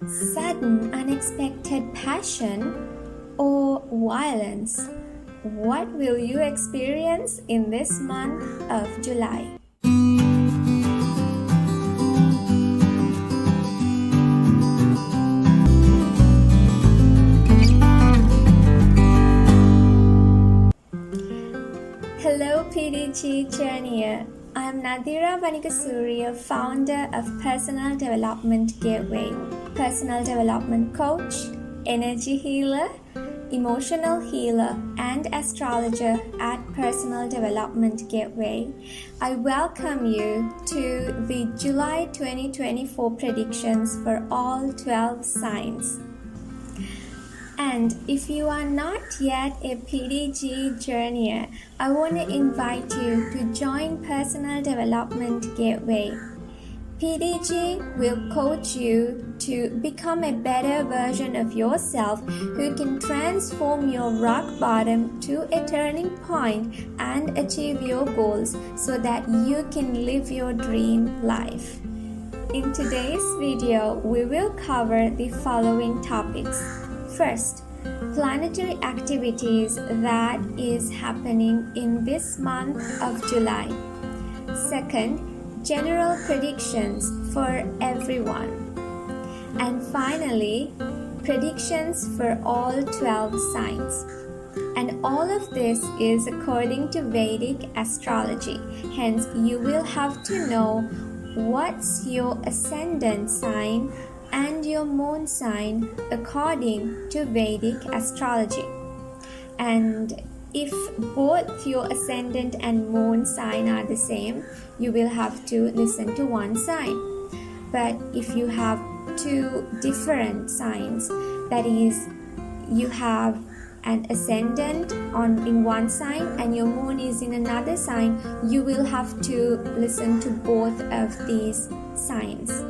sudden unexpected passion, or violence? What will you experience in this month of July? Hello PDG Journeyer. I'm Nadira Vanikasuriya, founder of Personal Development Gateway, personal development coach, energy healer, emotional healer, and astrologer at Personal Development Gateway. I welcome you to the July 2024 predictions for all 12 signs. And if you are not yet a PDG journeyer, I want to invite you to join Personal Development Gateway. PDG will coach you to become a better version of yourself who can transform your rock bottom to a turning point and achieve your goals so that you can live your dream life. In today's video, we will cover the following topics. First, planetary activities that is happening in this month of July. Second, general predictions for everyone. And finally, predictions for all 12 signs. And all of this is according to Vedic astrology. Hence, you will have to know what's your ascendant sign and your moon sign according to Vedic astrology. And if both your ascendant and moon sign are the same, you will have to listen to one sign. But if you have two different signs, that is, you have an ascendant in one sign and your moon is in another sign, you will have to listen to both of these signs.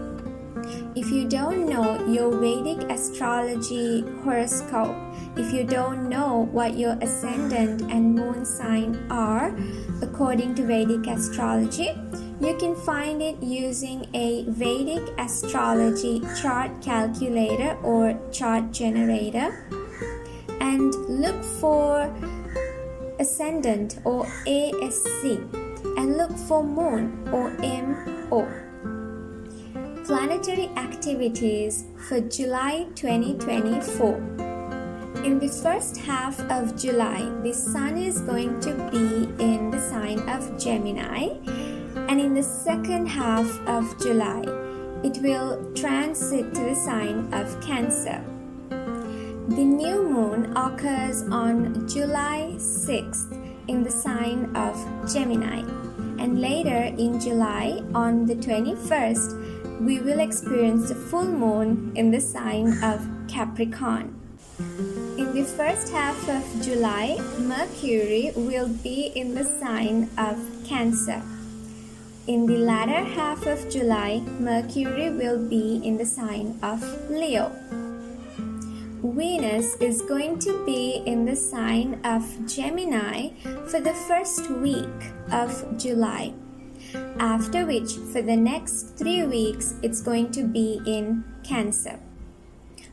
If you don't know your Vedic astrology horoscope, if you don't know what your ascendant and moon sign are according to Vedic astrology, you can find it using a Vedic astrology chart calculator or chart generator, and look for ascendant or ASC, and look for moon or MO. Planetary activities for July 2024. In the first half of July, the Sun is going to be in the sign of Gemini, and in the second half of July, it will transit to the sign of Cancer. The new moon occurs on July 6th in the sign of Gemini, and later in July, on the 21st, we will experience the full moon in the sign of Capricorn. In the first half of July, Mercury will be in the sign of Cancer. In the latter half of July, Mercury will be in the sign of Leo. Venus is going to be in the sign of Gemini for the first week of July. After which, for the next 3 weeks, it's going to be in Cancer.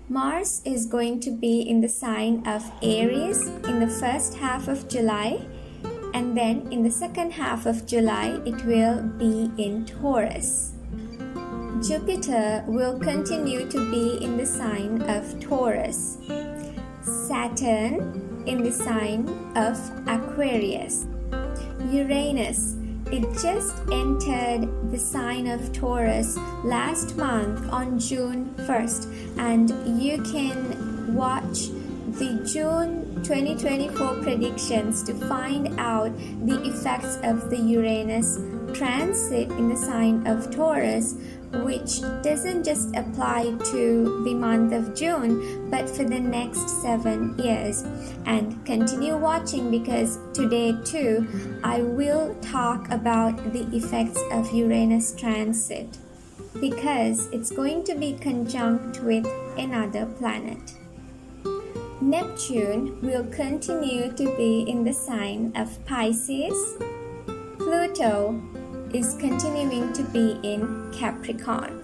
Mars is going to be in the sign of Aries in the first half of July, and then in the second half of July, it will be in Taurus. Jupiter will continue to be in the sign of Taurus. Saturn in the sign of Aquarius. Uranus, it just entered the sign of Taurus last month on June 1st, and you can watch the June 2024 predictions to find out the effects of the Uranus transit in the sign of Taurus, which doesn't just apply to the month of June, but for the next 7 years. And continue watching, because today too, I will talk about the effects of Uranus transit, because it's going to be conjunct with another planet. Neptune will continue to be in the sign of Pisces. Pluto is continuing to be in Capricorn.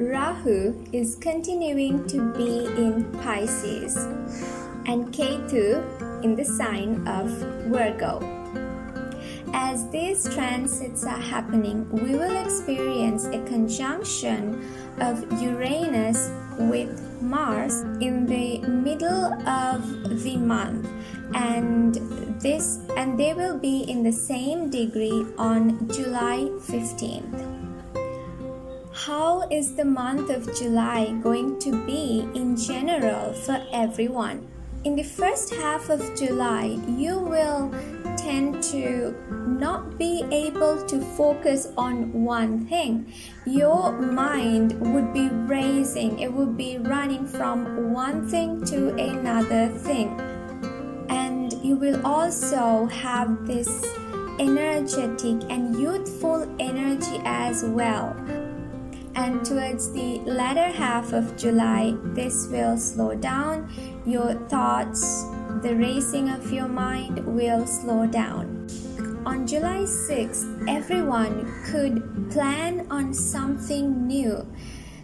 Rahu is continuing to be in Pisces and Ketu in the sign of Virgo. As these transits are happening, we will experience a conjunction of Uranus with Mars in the middle of the month, and they will be in the same degree on July 15th. How is the month of July going to be in general for everyone? In the first half of July, you will tend to not be able to focus on one thing. Your mind would be racing, it would be running from one thing to another thing. And you will also have this energetic and youthful energy as well. And towards the latter half of July, this will slow down. Your thoughts, the racing of your mind will slow down. On July 6th, everyone could plan on something new.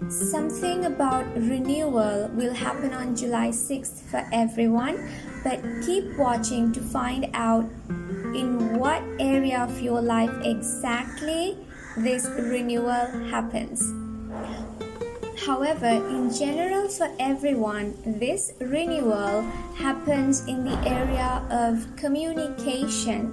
Something about renewal will happen on July 6th for everyone, but keep watching to find out in what area of your life exactly this renewal happens. However, in general for everyone, this renewal happens in the area of communication.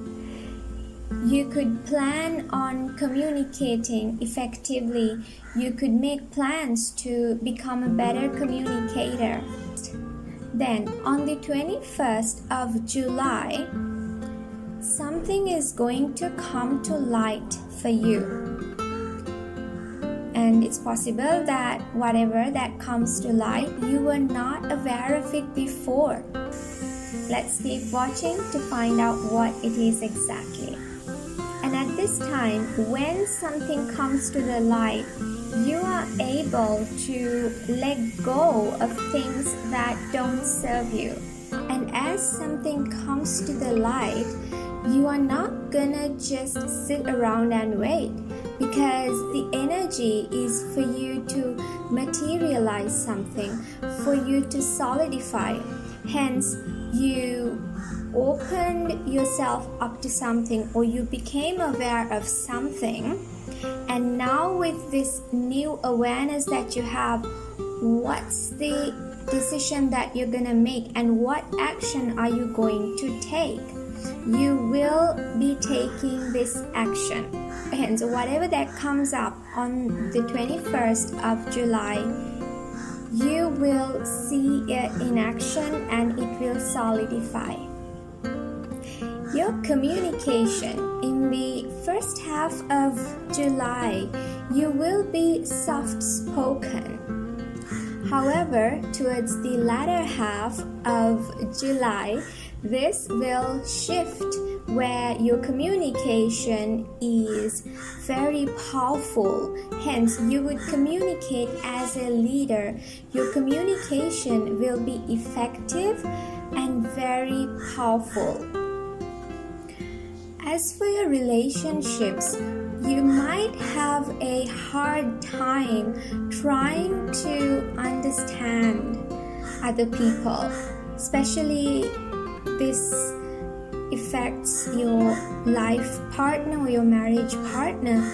You could plan on communicating effectively. You could make plans to become a better communicator. Then, on the 21st of July, something is going to come to light for you. And it's possible that whatever that comes to light, you were not aware of it before. Let's keep watching to find out what it is exactly. And at this time, when something comes to the light, you are able to let go of things that don't serve you. And as something comes to the light, you are not gonna just sit around and wait, because the energy is for you to materialize something, for you to solidify. Hence, you opened yourself up to something, or you became aware of something, and now with this new awareness that you have, what's the decision that you're gonna make and what action are you going to take? You will be taking this action. Hence, whatever that comes up on the 21st of July, you will see it in action and it will solidify. Your communication in the first half of July, you will be soft-spoken. However, towards the latter half of July, this will shift where your communication is very powerful. Hence, you would communicate as a leader. Your communication will be effective and very powerful. As for your relationships, you might have a hard time trying to understand other people, especially this affects your life partner or your marriage partner.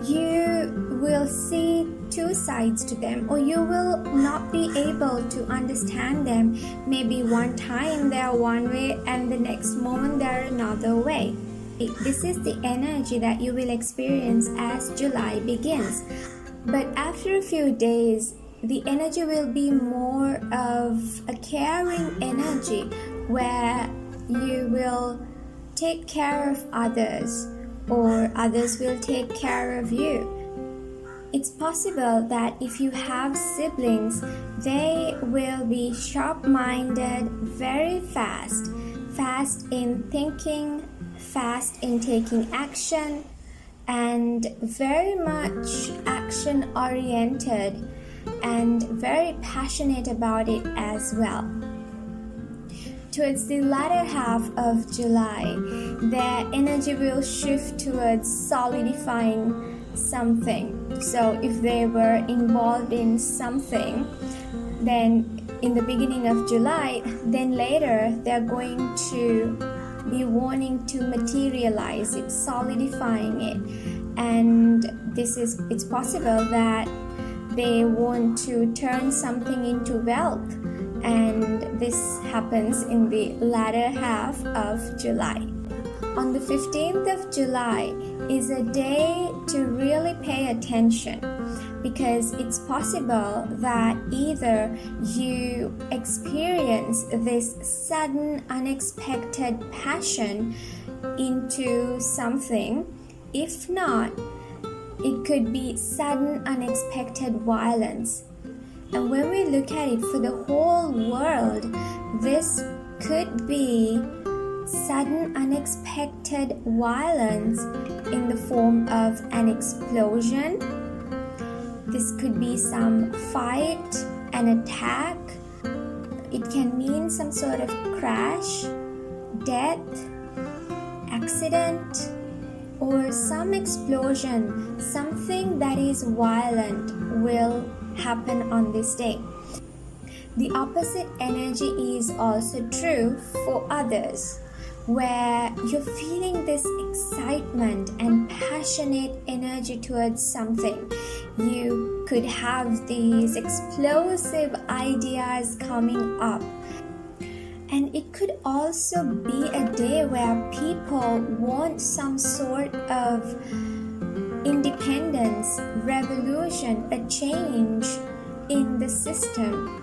You will see two sides to them, or you will not be able to understand them. Maybe one time they're one way and the next moment they're another way. This is the energy that you will experience as July begins. But after a few days, the energy will be more of a caring energy where you will take care of others, or others will take care of you. It's possible that if you have siblings, they will be sharp-minded, very fast in thinking, fast in taking action, and very much action-oriented and very passionate about it as well. Towards the latter half of July, their energy will shift towards solidifying something. So if they were involved in something, then in the beginning of July, then later they're going to be wanting to materialize it, solidifying it. And it's possible that they want to turn something into wealth, and this happens in the latter half of July. On the 15th of July is a day to really pay attention, because it's possible that either you experience this sudden unexpected passion into something. If not, it could be sudden unexpected violence. And when we look at it for the whole world, this could be sudden unexpected violence in the form of an explosion. This could be some fight, an attack. It can mean some sort of crash, death, accident, or some explosion. Something that is violent will happen on this day. The opposite energy is also true for others, where you're feeling this excitement and passionate energy towards something. You could have these explosive ideas coming up. And it could also be a day where people want some sort of independence, revolution, a change in the system.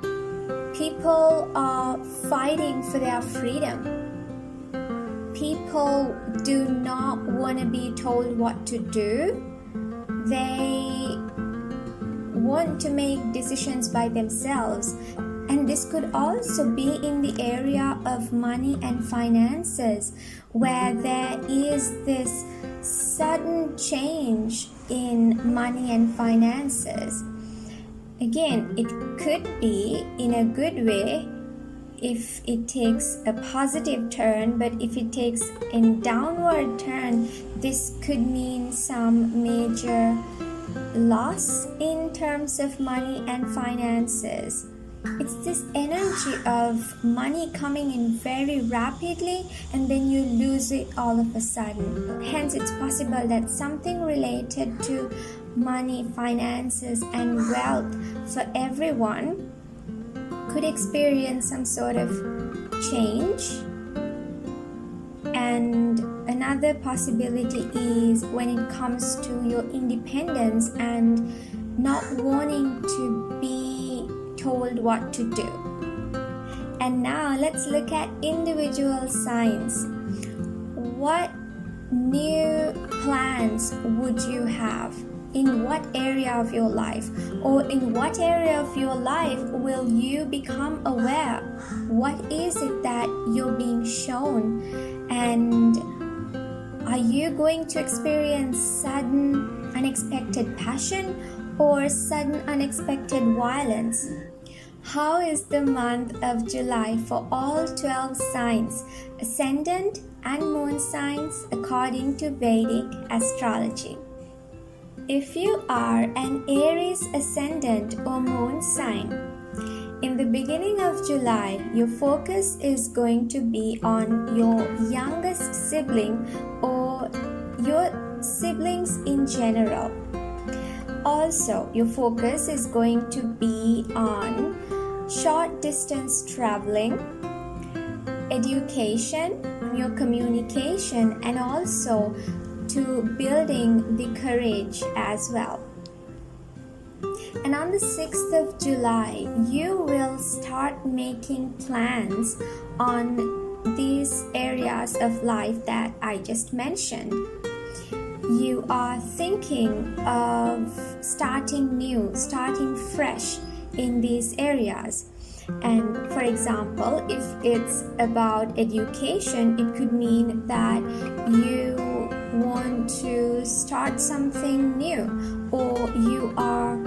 People are fighting for their freedom. People do not want to be told what to do. They want to make decisions by themselves. And this could also be in the area of money and finances, where there is this sudden change in money and finances. Again, it could be in a good way if it takes a positive turn, but if it takes a downward turn, this could mean some major loss in terms of money and finances. It's this energy of money coming in very rapidly and then you lose it all of a sudden. Hence, it's possible that something related to money, finances, and wealth for everyone could experience some sort of change. And another possibility is when it comes to your independence and not wanting to be told what to do. And now let's look at individual signs. What new plans would you have? In what area of your life? Or in what area of your life will you become aware? What is it that you're being shown? And are you going to experience sudden unexpected passion or sudden unexpected violence? How is the month of July for all 12 signs, ascendant and moon signs, according to Vedic astrology? If you are an Aries ascendant or moon sign, in the beginning of July, your focus is going to be on your youngest sibling or your siblings in general. Also, your focus is going to be on short distance traveling, education, your communication, and also to building the courage as well. And on the 6th of July, you will start making plans on these areas of life that I just mentioned. You are thinking of starting new, starting fresh in these areas. And for example, if it's about education, it could mean that you want to start something new, or you are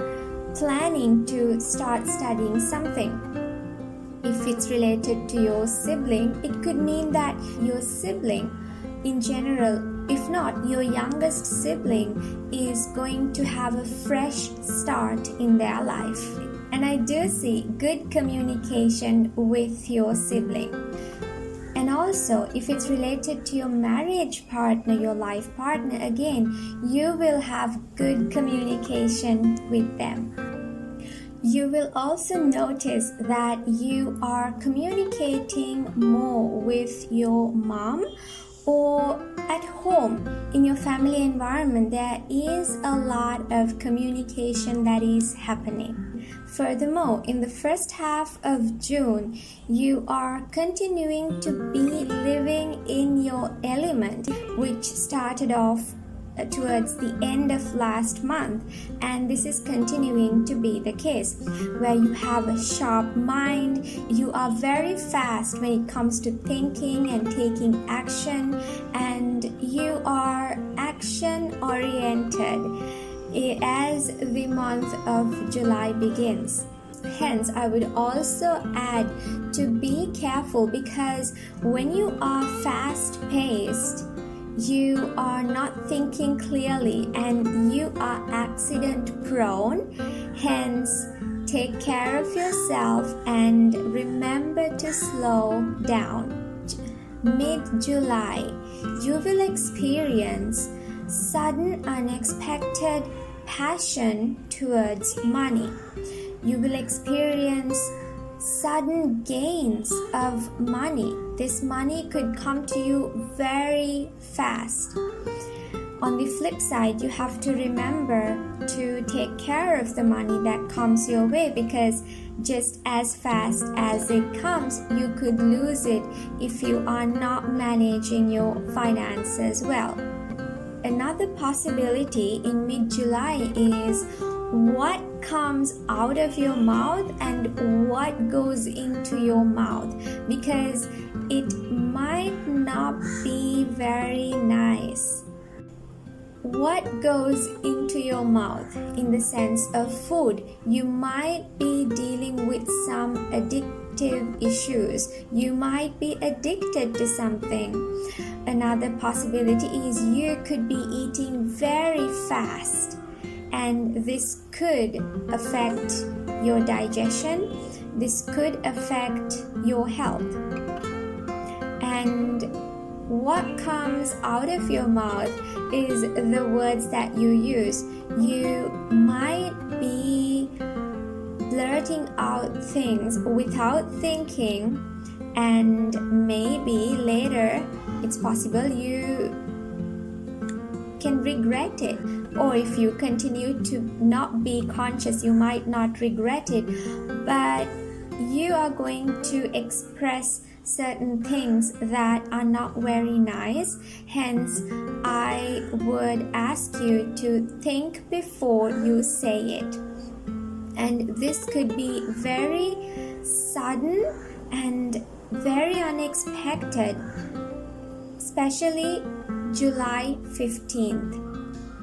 planning to start studying something. If it's related to your sibling, it could mean that your sibling in general If not, your youngest sibling is going to have a fresh start in their life. And I do see good communication with your sibling. And also, if it's related to your marriage partner, your life partner, again, you will have good communication with them. You will also notice that you are communicating more with your mom, or at home in your family environment. There is a lot of communication that is happening. Furthermore, in the first half of June, you are continuing to be living in your element, which started off towards the end of last month, and this is continuing to be the case, where you have a sharp mind. You are very fast when it comes to thinking and taking action, and you are action oriented as the month of July begins. Hence, I would also add to be careful, because when you are fast paced, you are not thinking clearly and you are accident prone. Hence, take care of yourself and remember to slow down. Mid-July, you will experience sudden unexpected passion towards money. You will experience sudden gains of money. This money could come to you very fast. On the flip side, you have to remember to take care of the money that comes your way, because just as fast as it comes, you could lose it if you are not managing your finances well. Another possibility in mid-July is what comes out of your mouth and what goes into your mouth, because it might not be very nice. What goes into your mouth in the sense of food? You might be dealing with some addictive issues. You might be addicted to something. Another possibility is you could be eating very fast, and this could affect your digestion. This could affect your health. And what comes out of your mouth is the words that you use. You might be blurting out things without thinking, and maybe later it's possible you can regret it. Or if you continue to not be conscious, you might not regret it, but you are going to express certain things that are not very nice. Hence, I would ask you to think before you say it. And this could be very sudden and very unexpected, especially July 15th.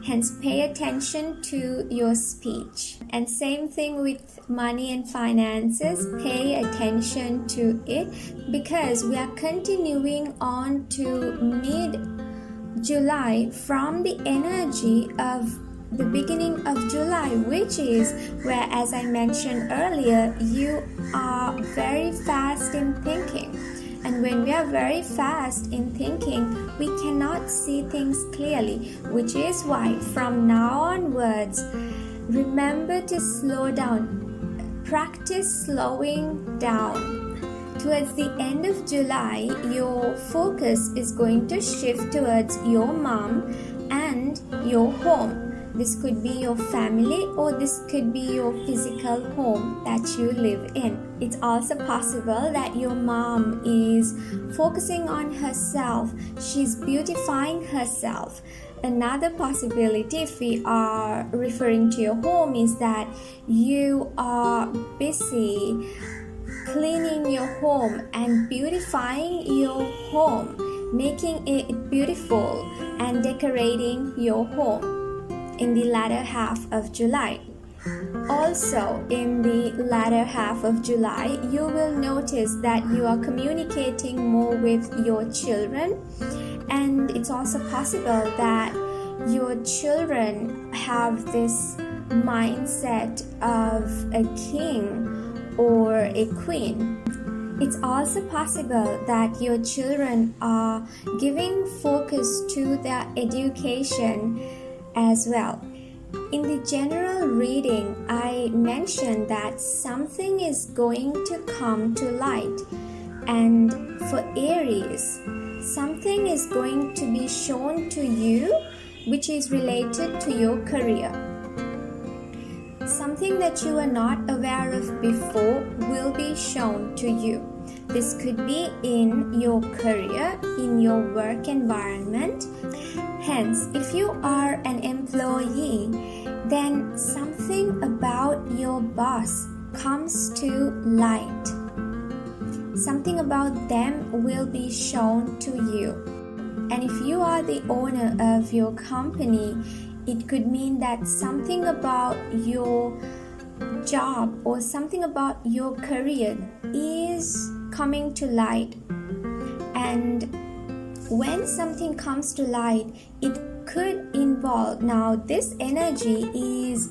Hence, pay attention to your speech. And same thing with money and finances. Pay attention to it, because we are continuing on to mid-July from the energy of the beginning of July, which is where, as I mentioned earlier, you are very fast in thinking. And when we are very fast in thinking, we cannot see things clearly, which is why from now onwards, remember to slow down. Practice slowing down. Towards the end of July, your focus is going to shift towards your mom and your home. This could be your family, or this could be your physical home that you live in. It's also possible that your mom is focusing on herself. She's beautifying herself. Another possibility, if we are referring to your home, is that you are busy cleaning your home and beautifying your home, making it beautiful and decorating your home in the latter half of July. Also, in the latter half of July, you will notice that you are communicating more with your children, And it's also possible that your children have this mindset of a king or a queen. It's also possible that your children are giving focus to their education as well. In the general reading, I mentioned that something is going to come to light. And for Aries, something is going to be shown to you which is related to your career. Something that you are not aware of before will be shown to you. This could be in your career, in your work environment. Hence, if you are an employee, then something about your boss comes to light. Something about them will be shown to you. And if you are the owner of your company, it could mean that something about your job or something about your career is coming to light. And when something comes to light, it could involve, now this energy is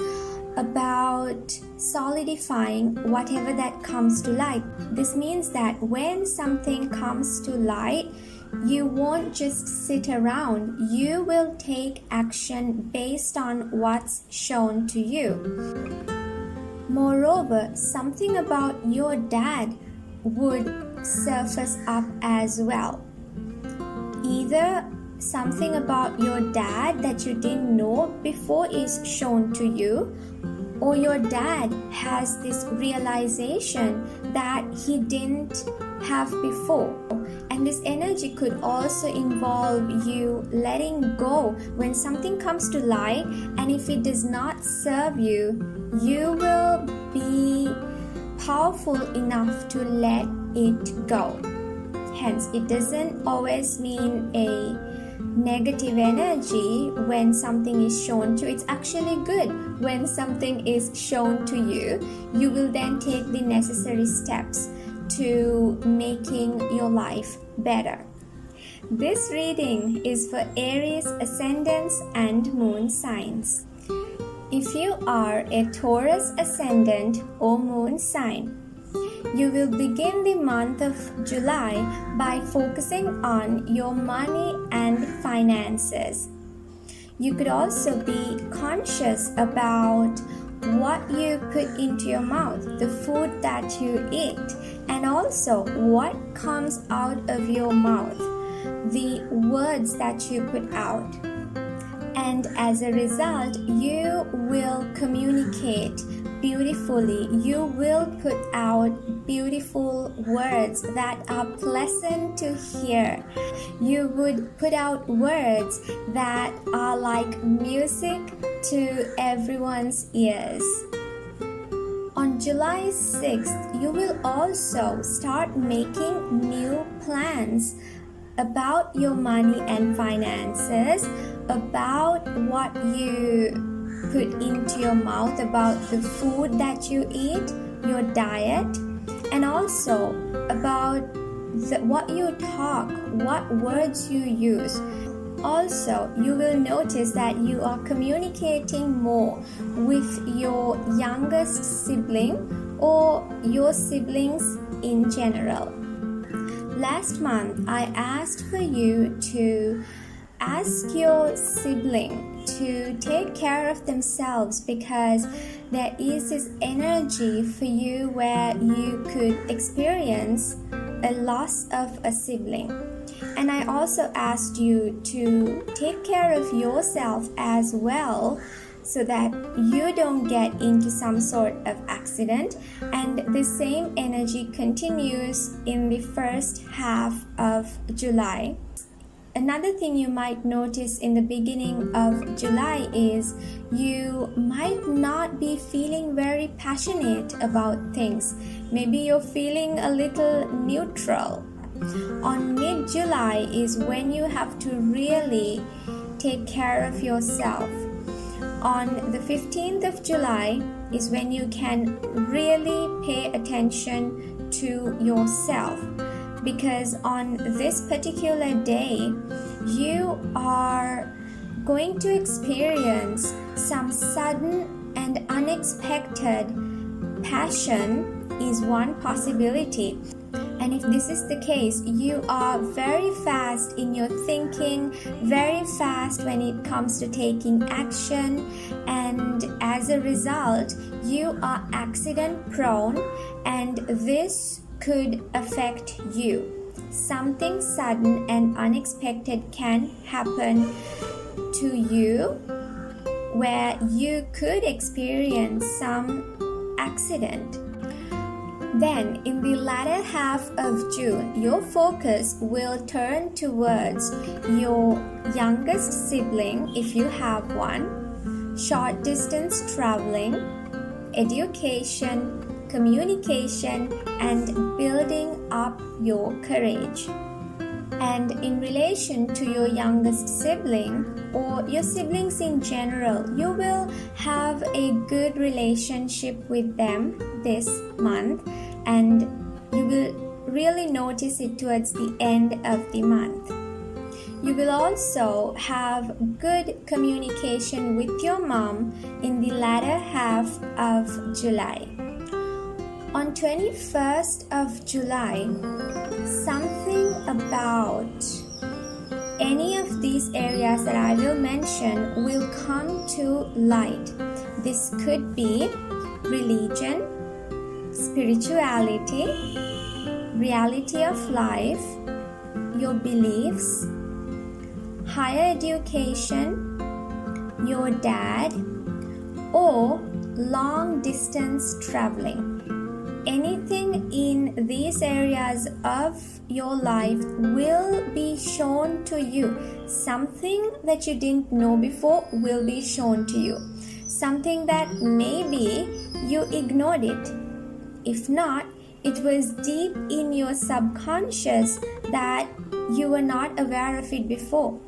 about solidifying whatever that comes to light. This means that when something comes to light, you won't just sit around. You will take action based on what's shown to you. Moreover, something about your dad would surface up as well. Either something about your dad that you didn't know before is shown to you, or your dad has this realization that he didn't have before. And this energy could also involve you letting go when something comes to light, and if it does not serve you, you will be powerful enough to let it go. Hence, it doesn't always mean a negative energy when something is shown to you. It's actually good when something is shown to you. You will then take the necessary steps to making your life better. This reading is for Aries ascendants and moon signs. If you are a Taurus ascendant or moon sign, you will begin the month of July by focusing on your money and finances. You could also be conscious about what you put into your mouth, the food that you eat, and also what comes out of your mouth, the words that you put out. And as a result, you will communicate beautifully. You will put out beautiful words that are pleasant to hear. You would put out words that are like music to everyone's ears. On July 6th, you will also start making new plans about your money and finances, about what you put into your mouth, about the food that you eat, your diet, and also about what you talk, what words you use. Also, you will notice that you are communicating more with your youngest sibling or your siblings in general. Last month, I asked for you to ask your sibling to take care of themselves, because there is this energy for you where you could experience a loss of a sibling. And I also asked you to take care of yourself as well, so that you don't get into some sort of accident. And the same energy continues in the first half of July. Another thing you might notice in the beginning of July is you might not be feeling very passionate about things. Maybe you're feeling a little neutral. On mid-July is when you have to really take care of yourself. On the 15th of July is when you can really pay attention to yourself, because on this particular day you are going to experience some sudden and unexpected passion is one possibility. And if this is the case, you are very fast in your thinking, very fast when it comes to taking action, and as a result, you are accident prone, and this could affect you. Something sudden and unexpected can happen to you where you could experience some accident. Then, in the latter half of June, your focus will turn towards your youngest sibling, if you have one, short distance traveling, education, communication, and building up your courage. And in relation to your youngest sibling or your siblings in general, you will have a good relationship with them this month, and you will really notice it towards the end of the month. You will also have good communication with your mom in the latter half of July. On 21st of July, something about any of these areas that I will mention will come to light. This could be religion, spirituality, reality of life, your beliefs, higher education, your dad, or long distance traveling. Anything in these areas of your life will be shown to you. Something that you didn't know before will be shown to you. Something that maybe you ignored it. If not, it was deep in your subconscious that you were not aware of it before.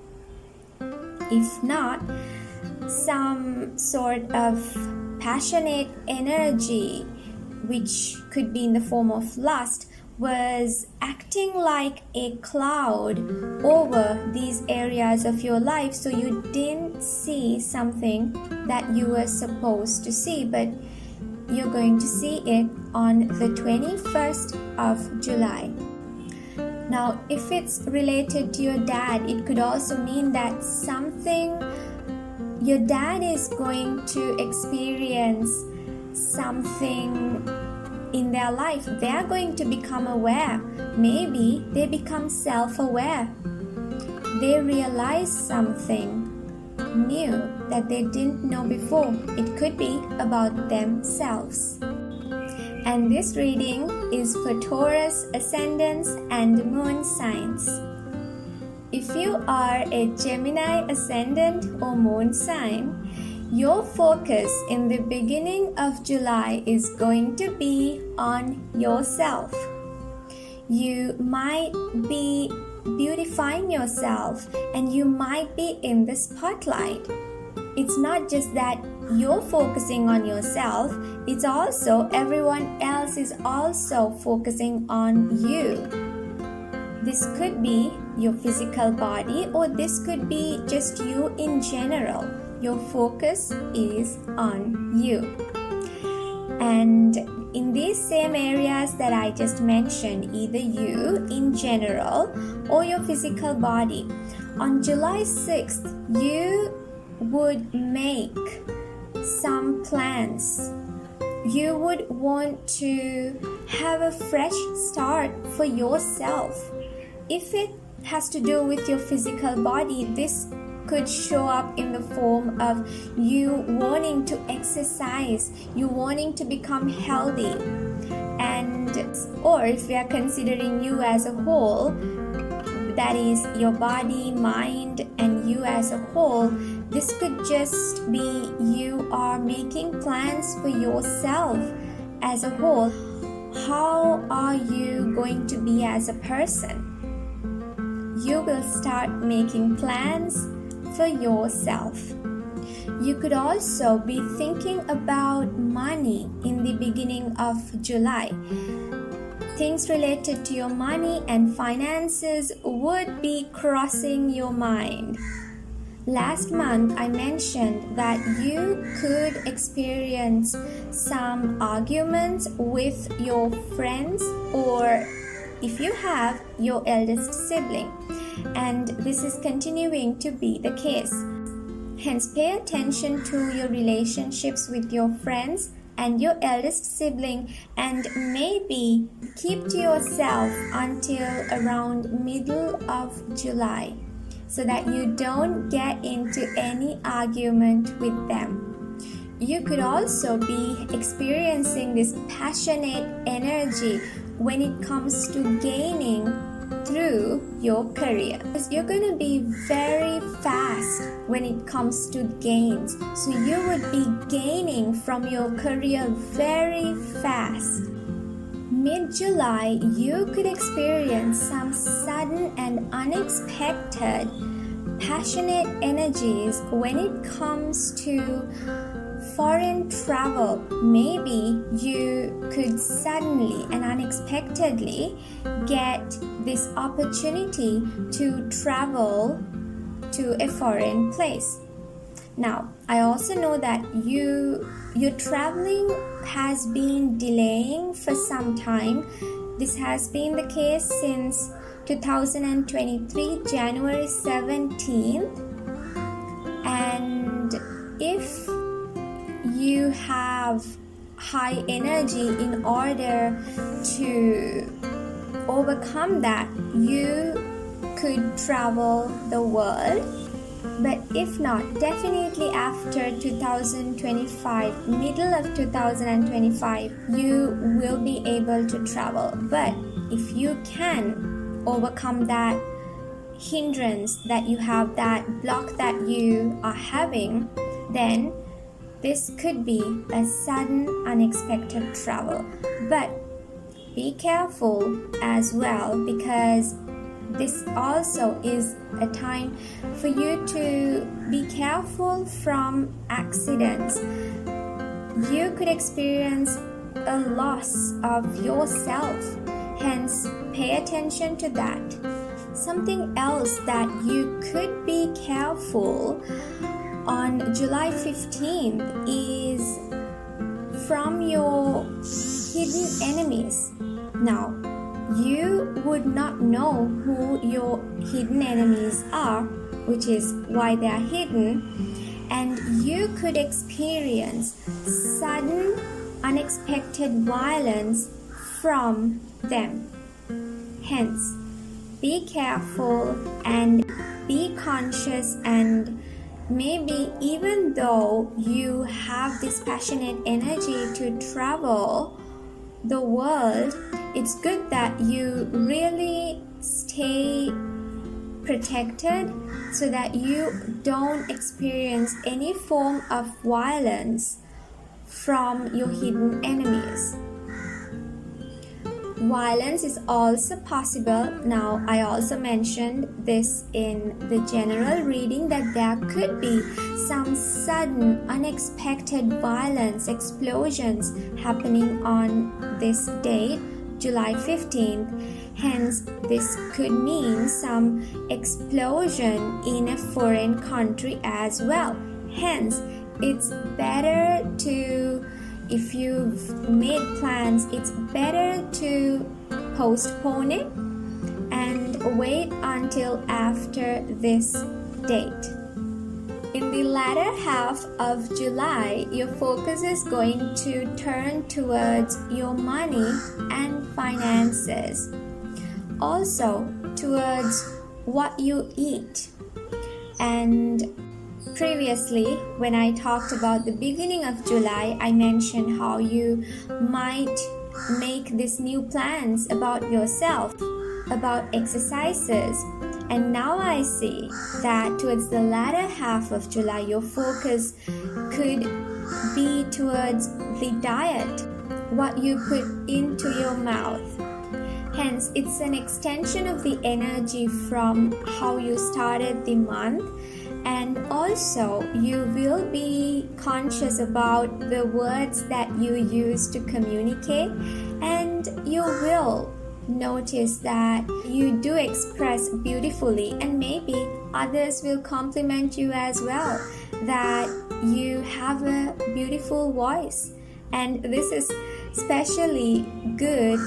If not, some sort of passionate energy, which could be in the form of lust, was acting like a cloud over these areas of your life, so you didn't see something that you were supposed to see, but you're going to see it on the 21st of July. Now, if it's related to your dad, it could also mean that your dad is going to experience something in their life. They are going to become aware. Maybe they become self-aware. They realize something new that they didn't know before. It could be about themselves. And this reading is for Taurus ascendants and moon signs. If you are a Gemini ascendant or moon sign, your focus in the beginning of July is going to be on yourself. You might be beautifying yourself and you might be in the spotlight. It's not just that you're focusing on yourself, it's also everyone else is also focusing on you. This could be your physical body, or this could be just you in general. Your focus is on you. And in these same areas that I just mentioned, either you in general or your physical body, on July 6th, you would make some plans. You would want to have a fresh start for yourself. If it has to do with your physical body, this could show up in the form of you wanting to exercise, you wanting to become healthy, or if we are considering you as a whole, that is your body, mind, and you as a whole, this could just be you are making plans for yourself as a whole. How are you going to be as a person? You will start making plans for yourself. You could also be thinking about money in the beginning of July. things related to your money and finances would be crossing your mind. Last month, I mentioned that you could experience some arguments with your friends, or if you have, your eldest sibling. And this is continuing to be the case. Hence, pay attention to your relationships with your friends and your eldest sibling, and maybe keep to yourself until around middle of July, so that you don't get into any argument with them. You could also be experiencing this passionate energy when it comes to gaining through your career, because you're going to be very fast when it comes to gains. So you would be gaining from your career very fast. Mid-July, you could experience some sudden and unexpected passionate energies when it comes to foreign travel. Maybe you could suddenly and unexpectedly get this opportunity to travel to a foreign place. Now, I also know that your traveling has been delaying for some time. This has been the case since 2023, January 17th. And if you have high energy, in order to overcome that, you could travel the world. But if not, definitely after 2025, middle of 2025, you will be able to travel. But if you can overcome that hindrance that you have, that block that you are having, then this could be a sudden, unexpected travel. But be careful as well, because this also is a time for you to be careful from accidents. You could experience a loss of yourself, hence pay attention to that. Something else that you could be careful on July 15th is from your hidden enemies. Now, you would not know who your hidden enemies are, which is why they are hidden, and you could experience sudden, unexpected violence from them. Hence, be careful and be conscious, and maybe even though you have this passionate energy to travel the world, it's good that you really stay protected so that you don't experience any form of violence from your hidden enemies. Violence is also possible. Now, I also mentioned this in the general reading, that there could be some sudden, unexpected violence, explosions happening on this date, July 15th. Hence, this could mean some explosion in a foreign country as well. Hence, it's better to, if you've made plans, it's better to postpone it and wait until after this date. In the latter half of July, your focus is going to turn towards your money and finances. Also, towards what you eat. And previously, when I talked about the beginning of July, I mentioned how you might make these new plans about yourself, about exercises. And now I see that towards the latter half of July, your focus could be towards the diet, what you put into your mouth. Hence, it's an extension of the energy from how you started the month. And also, you will be conscious about the words that you use to communicate, and you will notice that you do express beautifully, and maybe others will compliment you as well, that you have a beautiful voice. And this is especially good.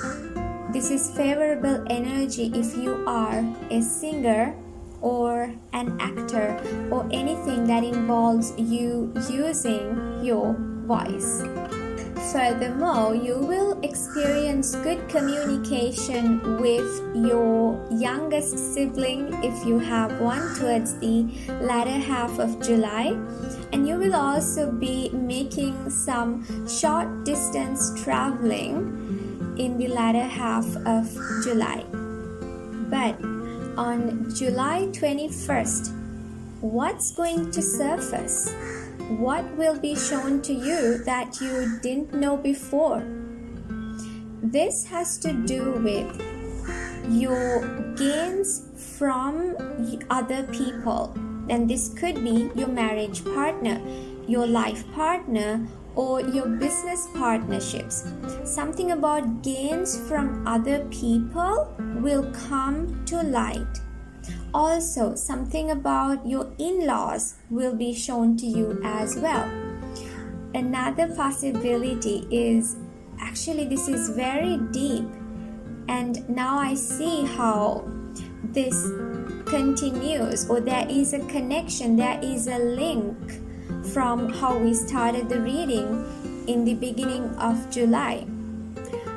This is favorable energy if you are a singer or an actor or anything that involves you using your voice. Furthermore, you will experience good communication with your youngest sibling if you have one towards the latter half of July. And you will also be making some short distance traveling in the latter half of July. But on July 21st, what's going to surface? What will be shown to you that you didn't know before? This has to do with your gains from other people. And this could be your marriage partner, your life partner, or your business partnerships. Something about gains from other people will come to light. Also, something about your in-laws will be shown to you as well. Another possibility is, actually this is very deep, and now I see how this continues, or there is a connection, there is a link from how we started the reading in the beginning of July.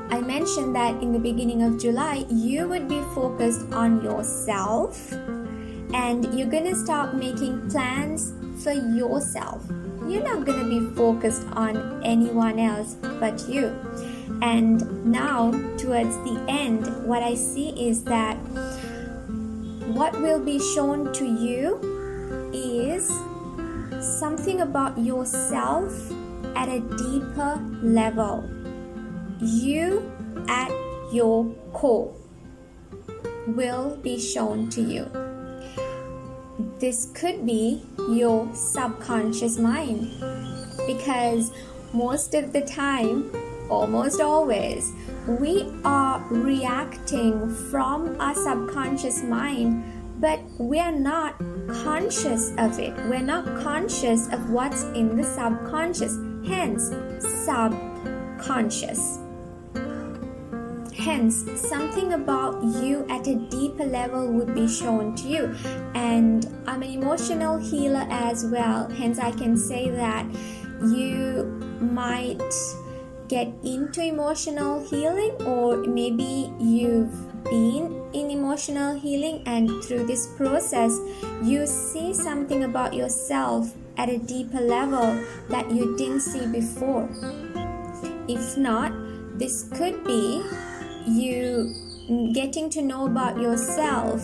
I mentioned that in the beginning of July, you would be focused on yourself, and you're going to start making plans for yourself. You're not going to be focused on anyone else but you. And now, towards the end, what I see is that what will be shown to you is something about yourself at a deeper level. You at your core will be shown to you. This could be your subconscious mind, because most of the time, almost always, we are reacting from our subconscious mind, but we are not conscious of it. We're not conscious of what's in the subconscious, hence subconscious. Hence, something about you at a deeper level would be shown to you. And I'm an emotional healer as well. Hence, I can say that you might get into emotional healing, or maybe you've been in emotional healing, and through this process, you see something about yourself at a deeper level that you didn't see before. If not, this could be you getting to know about yourself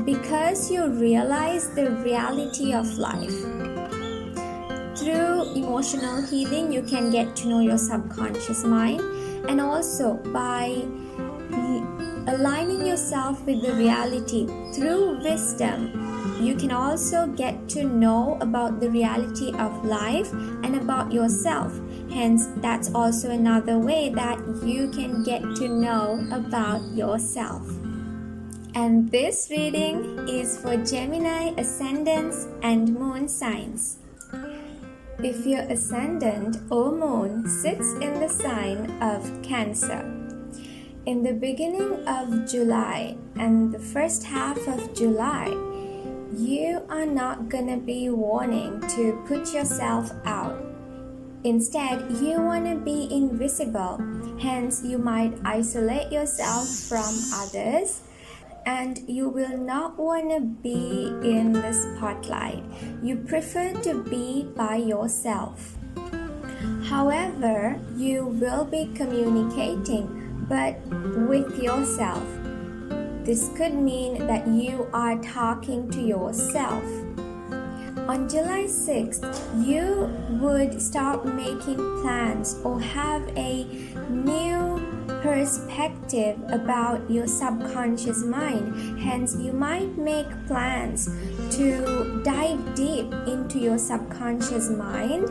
because you realize the reality of life. Through emotional healing, you can get to know your subconscious mind, and also by aligning yourself with the reality through wisdom, you can also get to know about the reality of life and about yourself. Hence, that's also another way that you can get to know about yourself. And this reading is for Gemini ascendants and moon signs. If your ascendant or moon sits in the sign of Cancer, in the beginning of July and the first half of July, you are not gonna be wanting to put yourself out. Instead, you want to be invisible. Hence, you might isolate yourself from others, and you will not want to be in the spotlight. You prefer to be by yourself. However, you will be communicating, but with yourself. This could mean that you are talking to yourself. On July 6th, you would start making plans or have a new perspective about your subconscious mind. Hence, you might make plans to dive deep into your subconscious mind.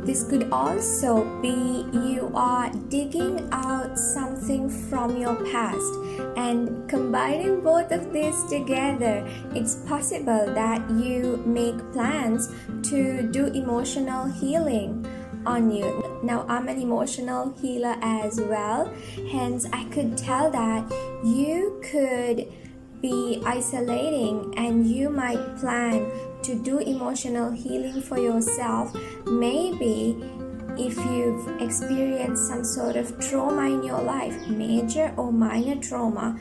This could also be you are digging out something something from your past, and combining both of these together, it's possible that you make plans to do emotional healing on you. Now, I'm an emotional healer as well, hence I could tell that you could be isolating and you might plan to do emotional healing for yourself. Maybe if you've experienced some sort of trauma in your life, major or minor trauma,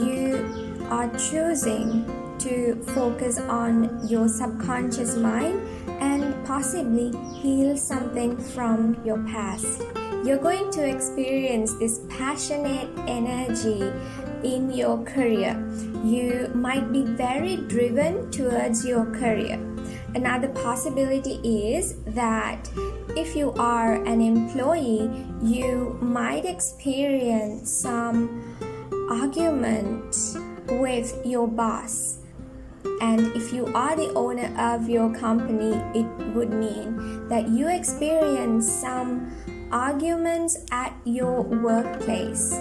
you are choosing to focus on your subconscious mind and possibly heal something from your past. You're going to experience this passionate energy in your career. You might be very driven towards your career. Another possibility is that if you are an employee, you might experience some argument with your boss. And if you are the owner of your company, it would mean that you experience some arguments at your workplace.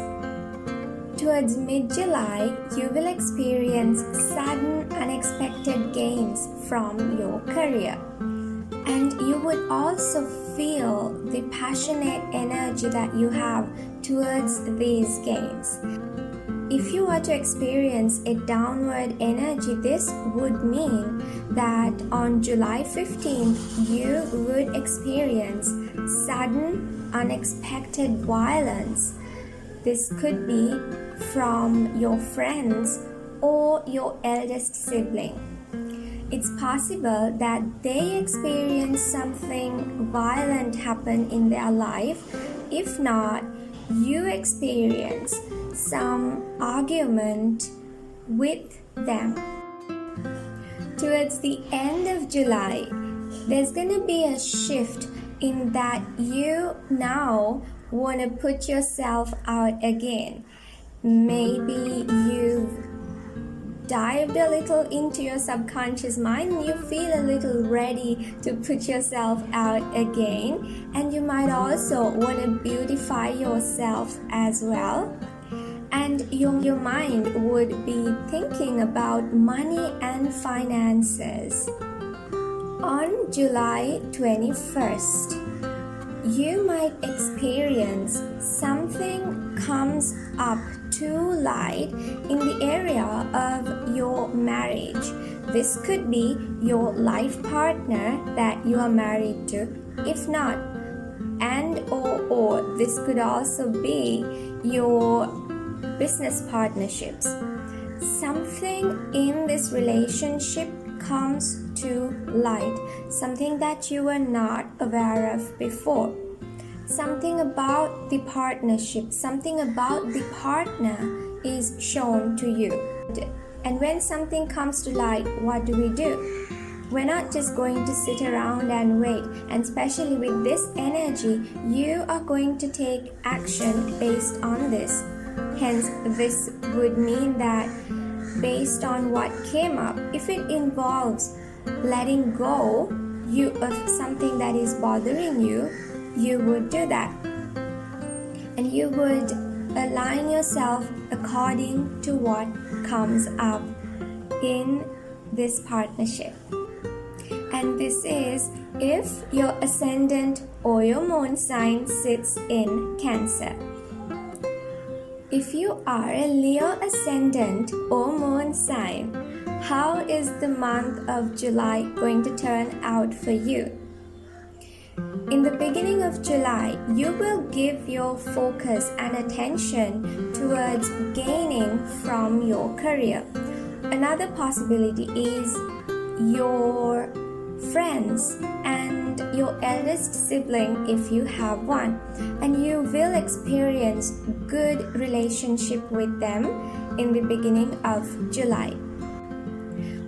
Towards mid-July, you will experience sudden, unexpected gains from your career. And you would also feel the passionate energy that you have towards these gains. If you were to experience a downward energy, this would mean that on July 15th, you would experience sudden, unexpected violence. This could be from your friends or your eldest sibling. It's possible that they experience something violent happen in their life. If not, you experience some argument with them. Towards the end of July, there's going to be a shift in that you now want to put yourself out again. Maybe you've dived a little into your subconscious mind and you feel a little ready to put yourself out again, and you might also want to beautify yourself as well. And your mind would be thinking about money and finances. On July 21st, you might experience something comes up to light in the area of your marriage. This could be your life partner that you are married to. If not, or this could also be your business partnerships. Something in this relationship comes to light, something that you were not aware of before. Something about the partnership, something about the partner is shown to you. And when something comes to light, what do? We're not just going to sit around and wait. And especially with this energy, you are going to take action based on this. Hence, this would mean that based on what came up, if it involves letting go of something that is bothering you, you would do that. And you would align yourself according to what comes up in this partnership. And this is if your ascendant or your moon sign sits in Cancer. If you are a Leo ascendant or moon sign, how is the month of July going to turn out for you? In the beginning of July, you will give your focus and attention towards gaining from your career. Another possibility is your friends and your eldest sibling if you have one, and you will experience good relationship with them in the beginning of July.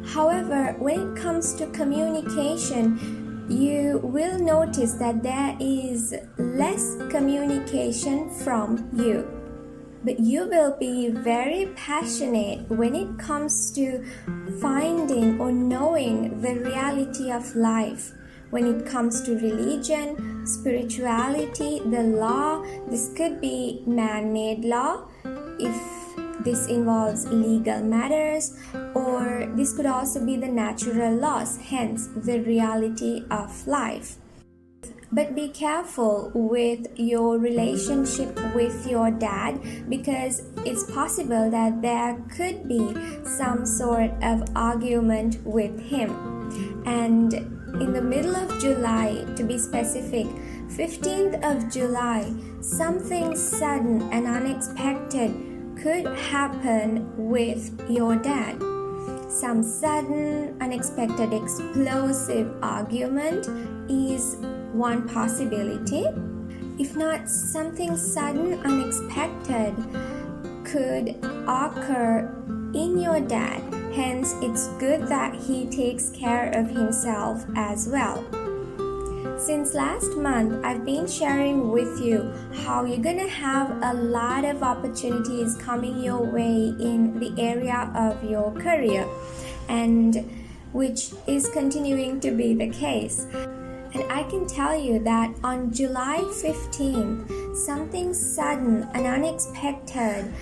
However, when it comes to communication, you will notice that there is less communication from you. But you will be very passionate when it comes to finding or knowing the reality of life. when it comes to religion, spirituality, the law. This could be man-made law if this involves legal matters, or this could also be the natural laws, hence the reality of life. But be careful with your relationship with your dad, because it's possible that there could be some sort of argument with him. And in the middle of July, to be specific, 15th of July, something sudden and unexpected could happen with your dad. Some sudden, unexpected, explosive argument is one possibility. If not, something sudden, unexpected could occur in your dad. Hence, it's good that he takes care of himself as well. Since last month, I've been sharing with you how you're gonna have a lot of opportunities coming your way in the area of your career, and which is continuing to be the case. And I can tell you that on July 15th, something sudden and unexpected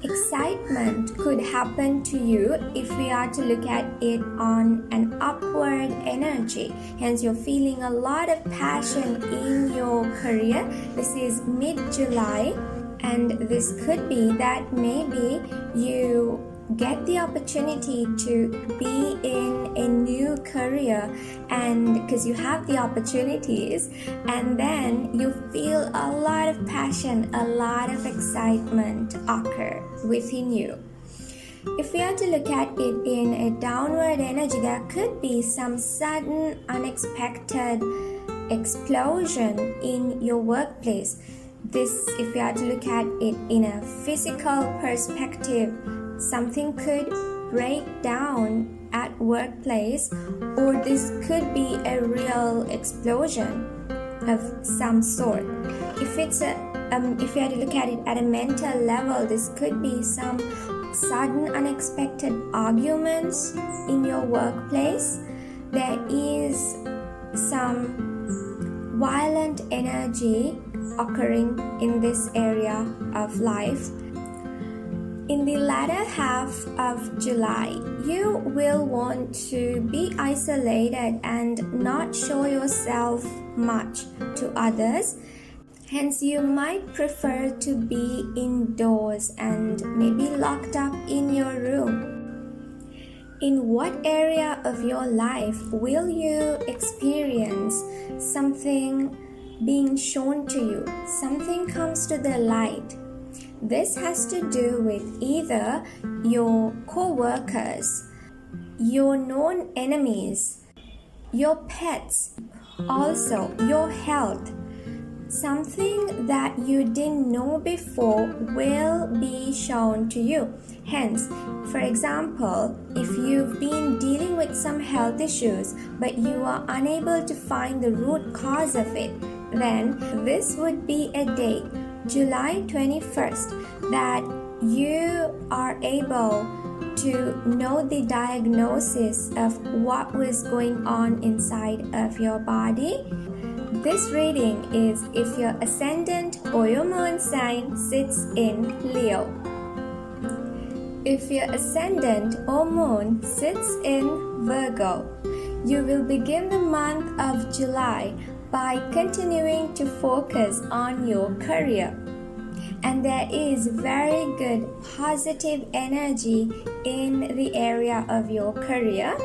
excitement could happen to you if we are to look at it on an upward energy. Hence, you're feeling a lot of passion in your career. This is mid-July, and this could be that maybe you get the opportunity to be in a new career, and because you have the opportunities, and then you feel a lot of passion, a lot of excitement occur within you. If we are to look at it in a downward energy, there could be some sudden unexpected explosion in your workplace. This, if we are to look at it in a physical perspective, something could break down at workplace, or this could be a real explosion of some sort. If it's if you had to look at it at a mental level, this could be some sudden unexpected arguments in your workplace. There is some violent energy occurring in this area of life. In the latter half of July, you will want to be isolated and not show yourself much to others. Hence, you might prefer to be indoors and maybe locked up in your room. In what area of your life will you experience something being shown to you? Something comes to the light. This has to do with either your co-workers, your known enemies, your pets, also your health. Something that you didn't know before will be shown to you. Hence, for example, if you've been dealing with some health issues but you are unable to find the root cause of it, then this would be a date, July 21st, that you are able to know the diagnosis of what was going on inside of your body. This reading is if your ascendant or your moon sign sits in Leo. If your ascendant or moon sits in Virgo, you will begin the month of July by continuing to focus on your career. And there is very good positive energy in the area of your career.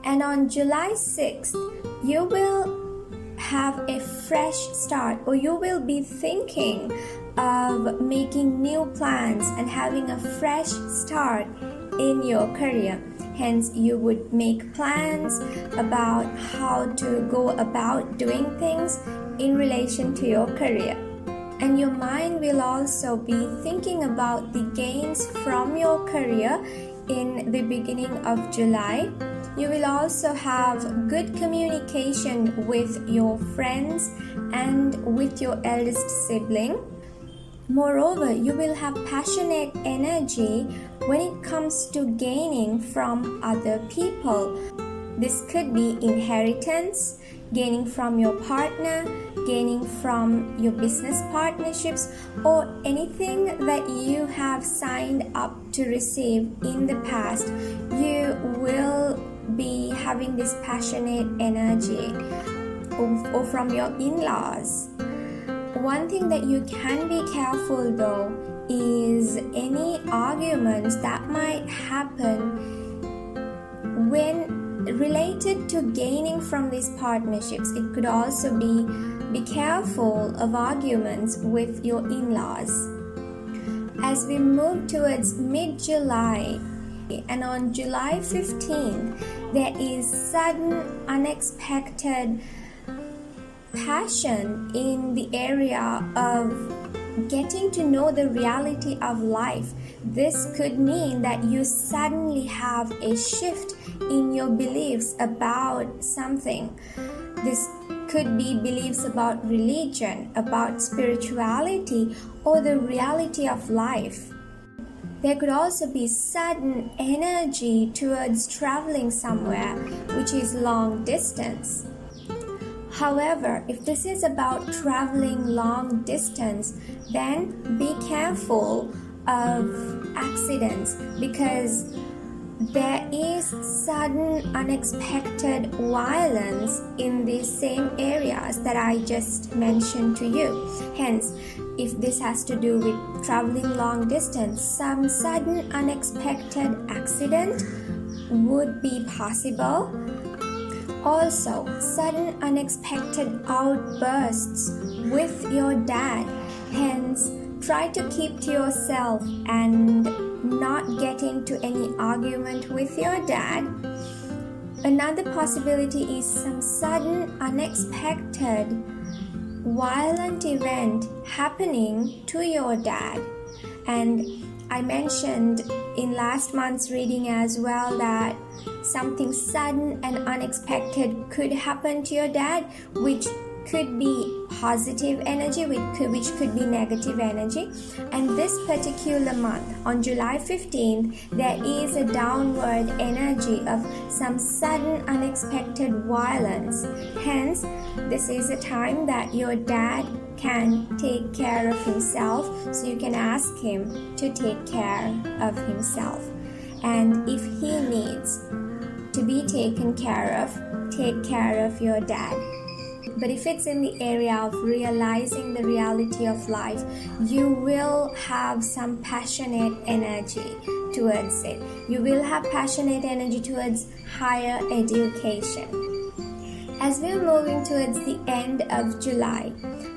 And on July 6th, you will have a fresh start, or you will be thinking of making new plans and having a fresh start in your career. Hence, you would make plans about how to go about doing things in relation to your career. And your mind will also be thinking about the gains from your career in the beginning of July. You will also have good communication with your friends and with your eldest sibling. Moreover, you will have passionate energy when it comes to gaining from other people. This could be inheritance, gaining from your partner, gaining from your business partnerships, or anything that you have signed up to receive in the past. You will be having this passionate energy, or from your in-laws. One thing that you can be careful though is any arguments that might happen when related to gaining from these partnerships. It could also be careful of arguments with your in-laws. As we move towards mid-July, and on July 15th, there is sudden, unexpected passion in the area of getting to know the reality of life. This could mean that you suddenly have a shift in your beliefs about something. This could be beliefs about religion, about spirituality, or the reality of life. There could also be sudden energy towards traveling somewhere, which is long distance. However, if this is about traveling long distance, then be careful of accidents, because there is sudden, unexpected violence in these same areas that I just mentioned to you. Hence, if this has to do with traveling long distance, some sudden, unexpected accident would be possible. Also, sudden, unexpected outbursts with your dad. Hence, try to keep to yourself and not get into any argument with your dad. Another possibility is some sudden, unexpected, violent event happening to your dad. And I mentioned in last month's reading as well that something sudden and unexpected could happen to your dad, which could be positive energy, which could be negative energy. And this particular month, on July 15th, there is a downward energy of some sudden unexpected violence. Hence, this is a time that your dad can take care of himself, so you can ask him to take care of himself. And if he needs to be taken care of, take care of your dad. But if it's in the area of realizing the reality of life, you will have some passionate energy towards it. You will have passionate energy towards higher education. As we're moving towards the end of July,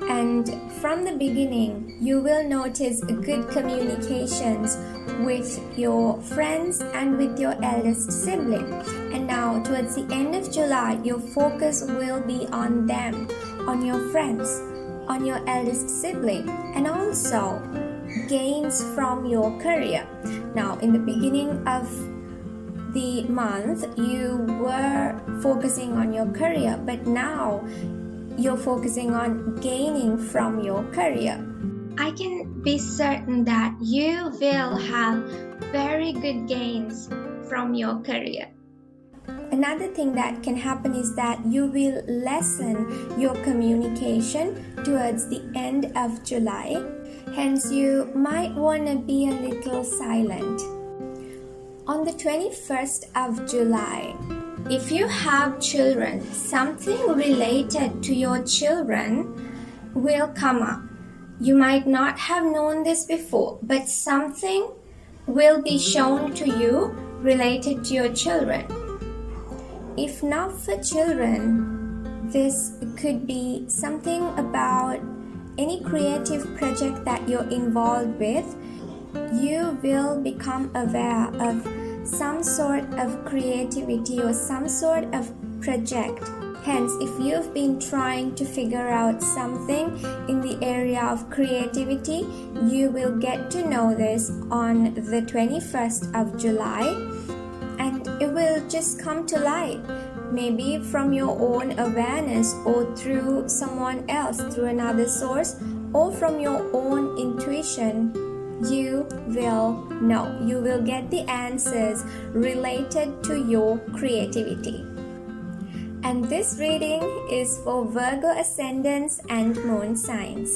and from the beginning, you will notice good communications with your friends and with your eldest sibling. And now, towards the end of July, your focus will be on them, on your friends, on your eldest sibling, and also gains from your career. Now, in the beginning of the month, you were focusing on your career, but now you're focusing on gaining from your career. I can be certain that you will have very good gains from your career. Another thing that can happen is that you will lessen your communication towards the end of July. Hence, you might want to be a little silent. On the 21st of July, if you have children, something related to your children will come up. You might not have known this before, but something will be shown to you related to your children. If not for children, this could be something about any creative project that you're involved with. You will become aware of some sort of creativity or some sort of project. Hence, if you've been trying to figure out something in the area of creativity, you will get to know this on the 21st of July, and it will just come to light. Maybe from your own awareness, or through someone else, through another source, or from your own intuition. You will know. You will get the answers related to your creativity. And this reading is for Virgo ascendants and moon signs.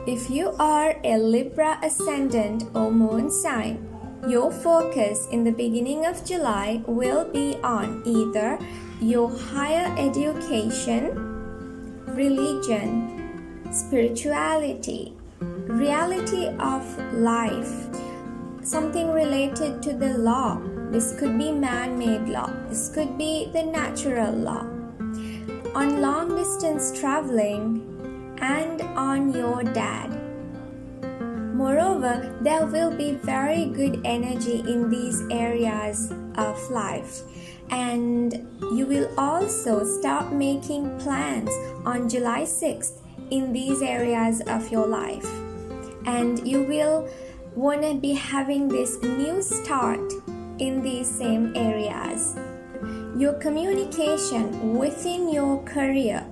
If you are a Libra ascendant or moon sign, your focus in the beginning of July will be on either your higher education, religion, spirituality, reality of life, something related to the law. This could be man-made law. This could be the natural law. On long-distance traveling and on your dad. Moreover, there will be very good energy in these areas of life. And you will also start making plans on July 6th in these areas of your life. And you will want to be having this new start in these same areas. Your communication within your career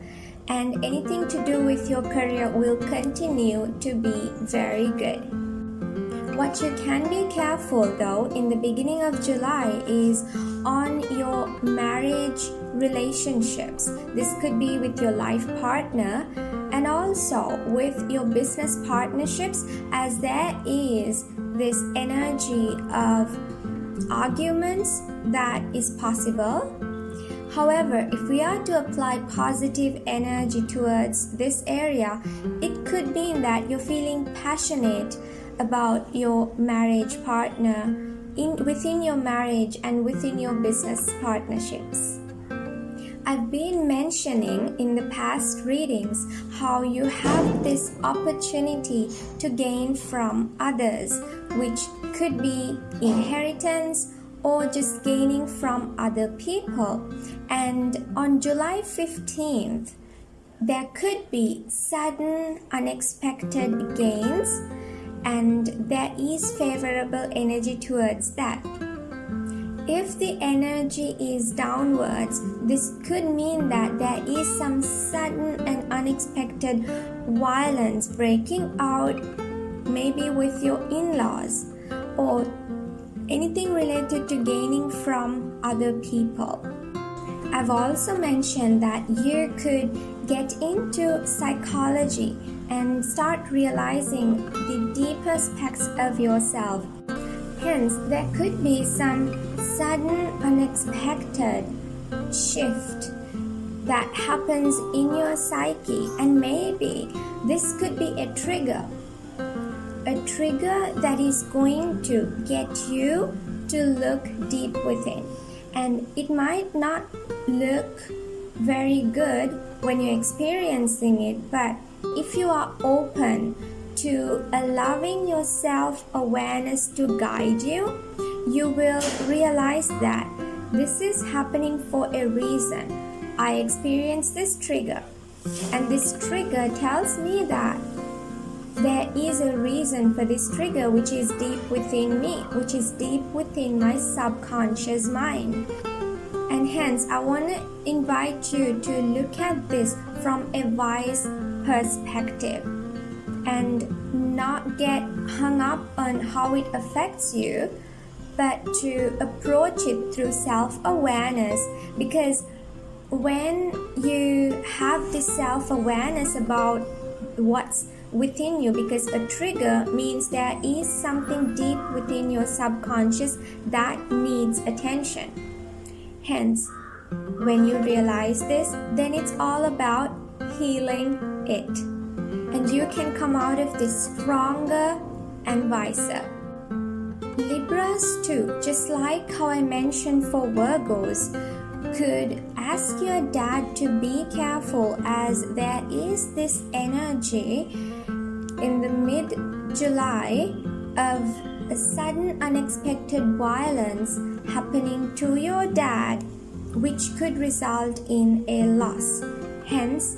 and anything to do with your career will continue to be very good. What you can be careful though in the beginning of July is on your marriage relationships. This could be with your life partner and also with your business partnerships, as there is this energy of arguments that is possible. However, if we are to apply positive energy towards this area, it could mean that you're feeling passionate about your marriage partner within your marriage and within your business partnerships. I've been mentioning in the past readings how you have this opportunity to gain from others, which could be inheritance or just gaining from other people. And on July 15th, there could be sudden unexpected gains, and there is favorable energy towards that. If the energy is downwards, this could mean that there is some sudden and unexpected violence breaking out, maybe with your in-laws, or anything related to gaining from other people. I've also mentioned that you could get into psychology and start realizing the deeper aspects of yourself. Hence, there could be some sudden, unexpected shift that happens in your psyche, and maybe this could be a trigger that is going to get you to look deep within. And it might not look very good when you're experiencing it, but if you are open to allowing your self-awareness to guide you, you will realize that this is happening for a reason. I experienced this trigger, and this trigger tells me that there is a reason for this trigger which is deep within me, which is deep within my subconscious mind. And hence, I want to invite you to look at this from a wise perspective and not get hung up on how it affects you, but to approach it through self-awareness. Because when you have this self-awareness about what's within you, because a trigger means there is something deep within your subconscious that needs attention. Hence, when you realize this, then it's all about healing it. And you can come out of this stronger and wiser. Libras too, just like how I mentioned for Virgos, could ask your dad to be careful, as there is this energy in the mid-July of a sudden unexpected violence happening to your dad, which could result in a loss. Hence,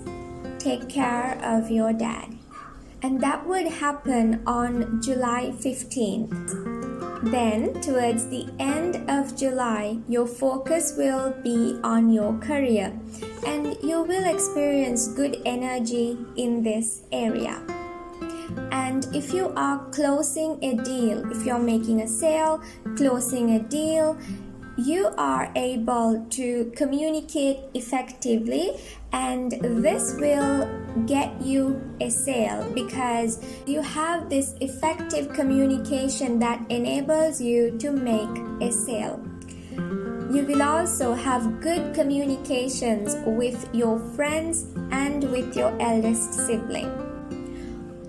take care of your dad. And that would happen on July 15th. Then, towards the end of July, your focus will be on your career, and you will experience good energy in this area. And if you are closing a deal, if you're making a sale, closing a deal, you are able to communicate effectively, and this will get you a sale because you have this effective communication that enables you to make a sale. You will also have good communications with your friends and with your eldest sibling.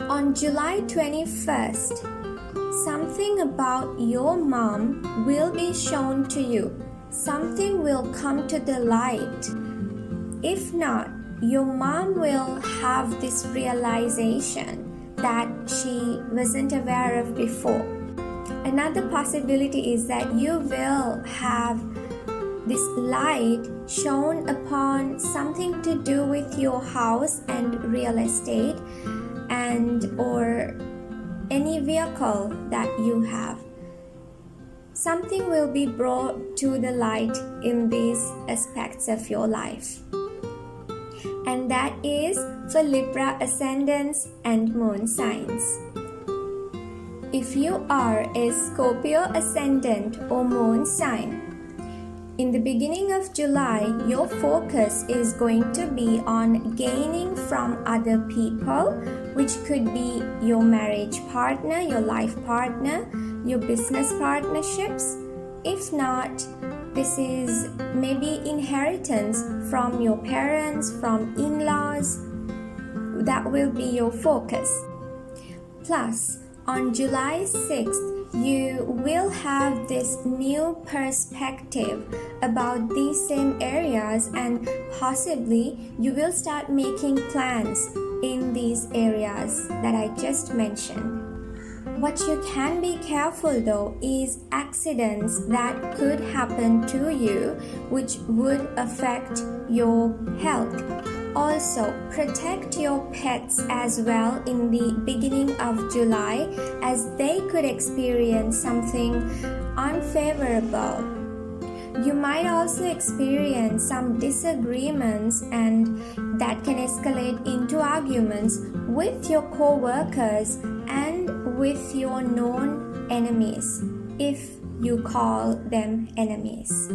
On July 21st, something about your mom will be shown to you. Something will come to the light. If not, your mom will have this realization that she wasn't aware of before. Another possibility is that you will have this light shown upon something to do with your house and real estate and or any vehicle that you have. Something will be brought to the light in these aspects of your life. And that is for Libra ascendants and moon signs. If you are a Scorpio ascendant or moon sign, in the beginning of July, your focus is going to be on gaining from other people, which could be your marriage partner, your life partner, your business partnerships. If not, this is maybe inheritance from your parents, from in-laws. That will be your focus. Plus, on July 6th, you will have this new perspective about these same areas, and possibly you will start making plans in these areas that I just mentioned. What you can be careful though is accidents that could happen to you which would affect your health. Also, protect your pets as well in the beginning of July, as they could experience something unfavorable. You might also experience some disagreements, and that can escalate into arguments with your co-workers and with your known enemies, if you call them enemies.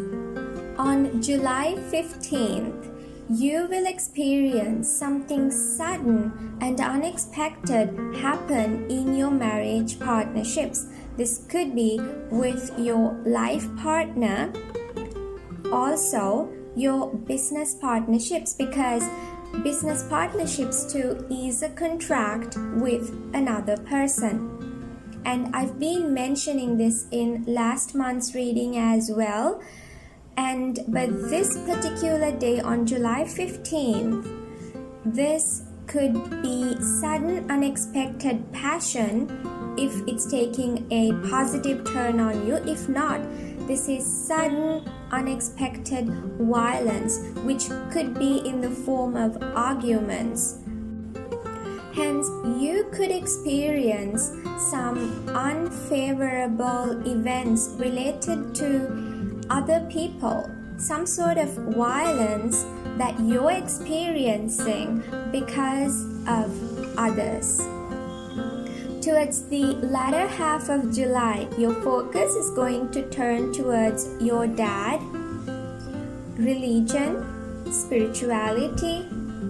On July 15th, you will experience something sudden and unexpected happen in your marriage partnerships. This could be with your life partner, also your business partnerships, because business partnerships too is a contract with another person. And I've been mentioning this in last month's reading as well. But this particular day on July 15th, this could be sudden unexpected passion if it's taking a positive turn on you. If not, this is sudden unexpected violence, which could be in the form of arguments. Hence, you could experience some unfavorable events related to other people, some sort of violence that you're experiencing because of others. Towards the latter half of July, your focus is going to turn towards your dad, religion, spirituality,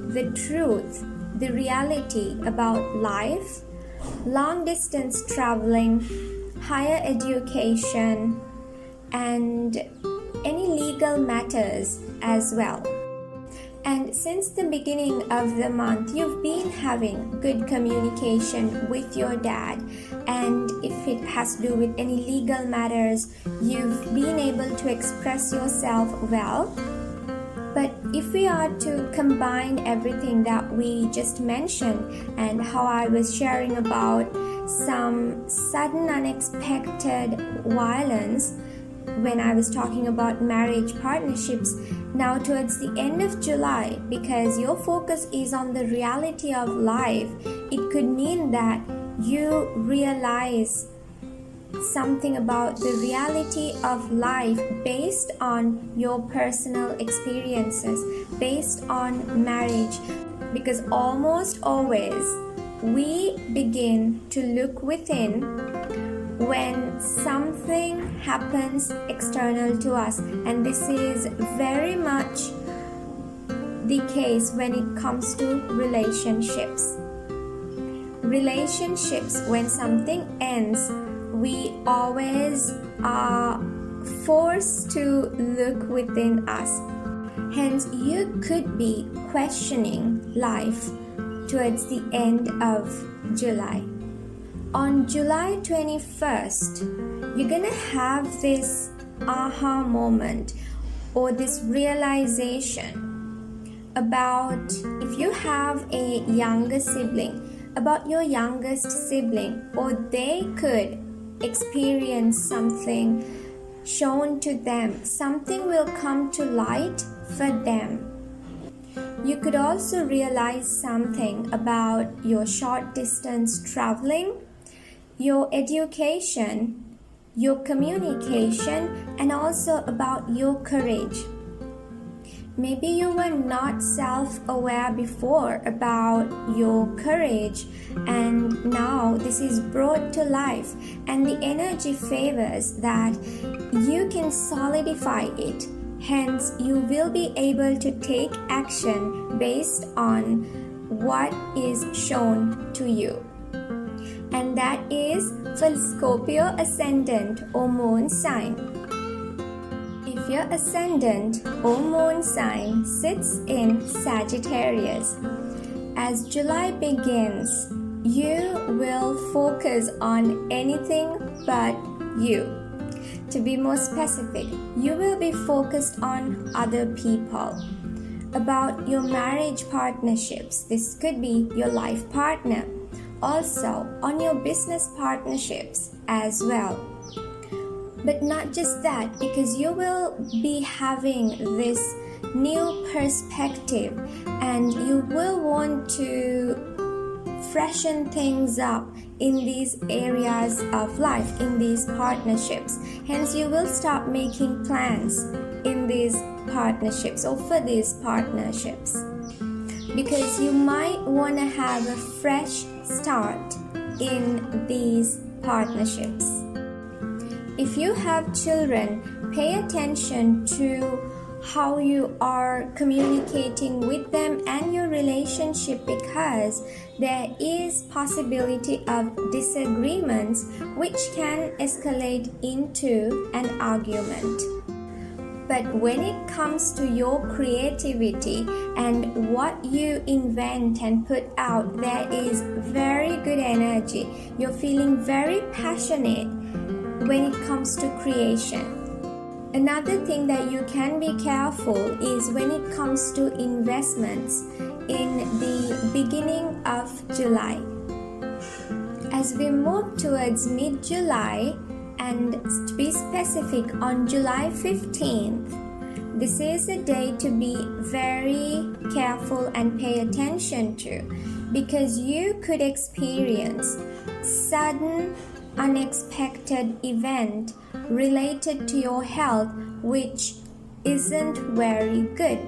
the truth, the reality about life, long distance traveling, higher education, and any legal matters as well. And since the beginning of the month, you've been having good communication with your dad, and if it has to do with any legal matters, you've been able to express yourself well. But if we are to combine everything that we just mentioned and how I was sharing about some sudden unexpected violence when I was talking about marriage partnerships, now towards the end of July, because your focus is on the reality of life, it could mean that you realize something about the reality of life based on your personal experiences, based on marriage, because almost always we begin to look within when something happens external to us, and this is very much the case when it comes to relationships. When something ends, we always are forced to look within us. Hence, you could be questioning life towards the end of July. On July 21st, you're gonna have this aha moment or this realization about if you have a younger sibling, about your youngest sibling, or they could experience something shown to them. Something will come to light for them. You could also realize something about your short distance traveling, your education, your communication, and also about your courage. Maybe you were not self-aware before about your courage, and now this is brought to life, and the energy favors that you can solidify it. Hence, you will be able to take action based on what is shown to you. And that is for Scorpio ascendant or moon sign. If your ascendant or moon sign sits in Sagittarius, as July begins, you will focus on anything but you. To be more specific, you will be focused on other people, about your marriage partnerships. This could be your life partner. Also, on your business partnerships as well. But not just that, because you will be having this new perspective and you will want to freshen things up in these areas of life, in these partnerships. Hence, you will start making plans in these partnerships or for these partnerships, because you might want to have a fresh start in these partnerships. If you have children, pay attention to how you are communicating with them and your relationship, because there is possibility of disagreements which can escalate into an argument. But when it comes to your creativity and what you invent and put out, there is very good energy. You're feeling very passionate when it comes to creation. Another thing that you can be careful is when it comes to investments in the beginning of July. As we move towards mid-July, and to be specific, on July 15th, this is a day to be very careful and pay attention to, because you could experience sudden unexpected event related to your health which isn't very good.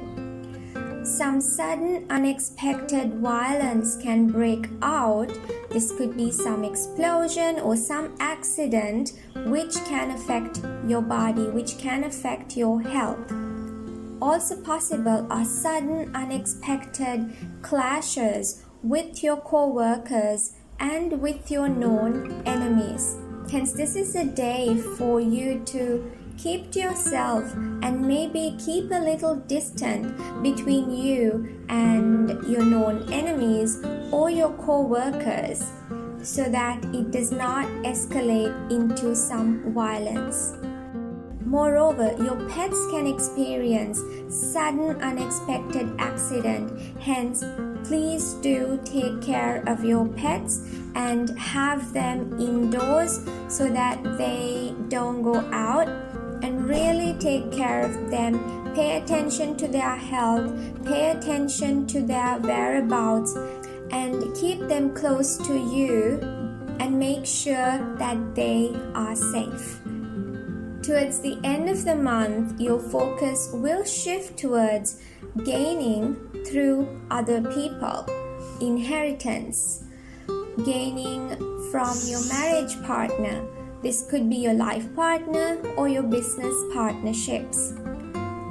Some sudden unexpected violence can break out. This could be some explosion or some accident which can affect your body, which can affect your health. Also possible are sudden unexpected clashes with your co-workers and with your known enemies. Hence, this is a day for you to keep to yourself and maybe keep a little distant between you and your known enemies or your co-workers, so that it does not escalate into some violence. Moreover, your pets can experience sudden unexpected accident. Hence, please do take care of your pets and have them indoors so that they don't go out, and really take care of them. Pay attention to their health, pay attention to their whereabouts, and keep them close to you and make sure that they are safe. Towards the end of the month, your focus will shift towards gaining through other people, inheritance, gaining from your marriage partner. This could be your life partner or your business partnerships.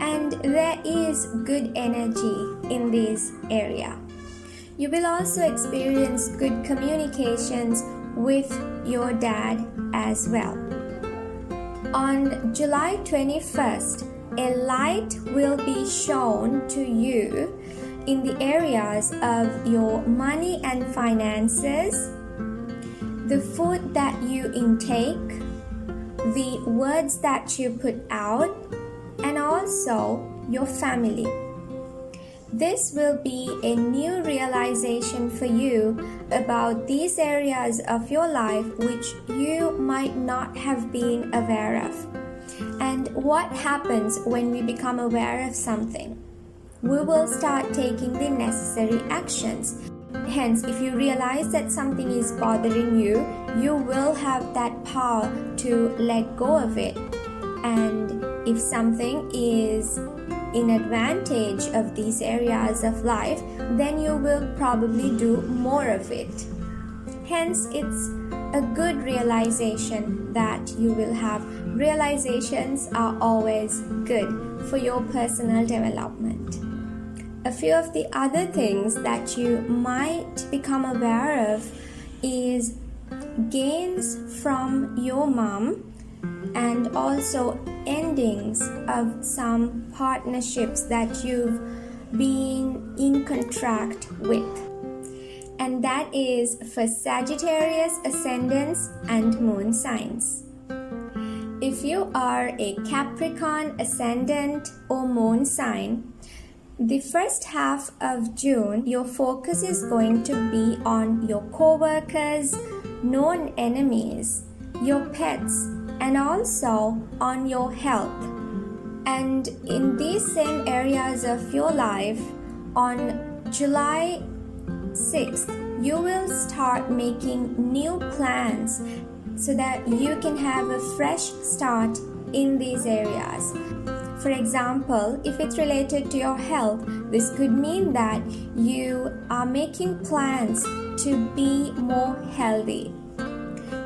And there is good energy in this area. You will also experience good communications with your dad as well. On July 21st, a light will be shown to you in the areas of your money and finances, the food that you intake, the words that you put out, and also your family. This will be a new realization for you about these areas of your life which you might not have been aware of. And what happens when we become aware of something? We will start taking the necessary actions. Hence, if you realize that something is bothering you, you will have that power to let go of it. And if something is in advantage of these areas of life, then you will probably do more of it. Hence, it's a good realization that you will have. Realizations are always good for your personal development. A few of the other things that you might become aware of is gains from your mom and also endings of some partnerships that you've been in contract with. And that is for Sagittarius ascendants and moon signs. If you are a Capricorn ascendant or moon sign, the first half of June, your focus is going to be on your co-workers, known enemies, your pets, and also on your health. And in these same areas of your life, on July 6th, you will start making new plans so that you can have a fresh start in these areas. For example, if it's related to your health, this could mean that you are making plans to be more healthy.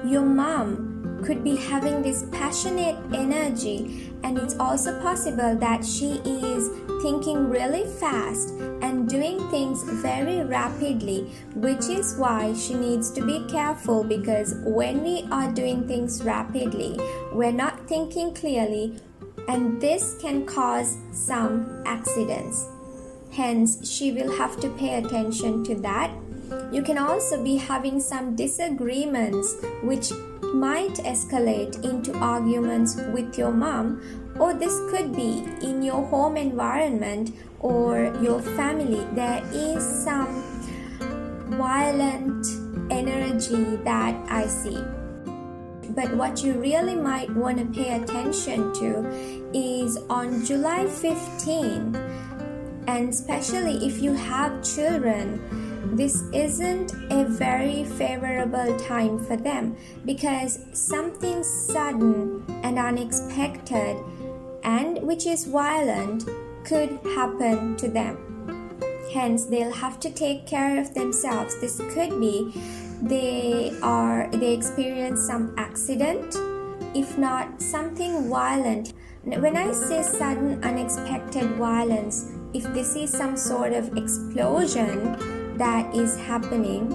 Your mom could be having this passionate energy, and it's also possible that she is thinking really fast and doing things very rapidly, which is why she needs to be careful, because when we are doing things rapidly, we're not thinking clearly, and this can cause some accidents. Hence, she will have to pay attention to that. You can also be having some disagreements which might escalate into arguments with your mom, or this could be in your home environment or your family. There is some violent energy that I see. But what you really might want to pay attention to is on July 15th, and especially if you have children, this isn't a very favorable time for them, because something sudden and unexpected and which is violent could happen to them. Hence, they'll have to take care of themselves. This could be they experience some accident, if not something violent. When I say sudden unexpected violence, if this is some sort of explosion that is happening,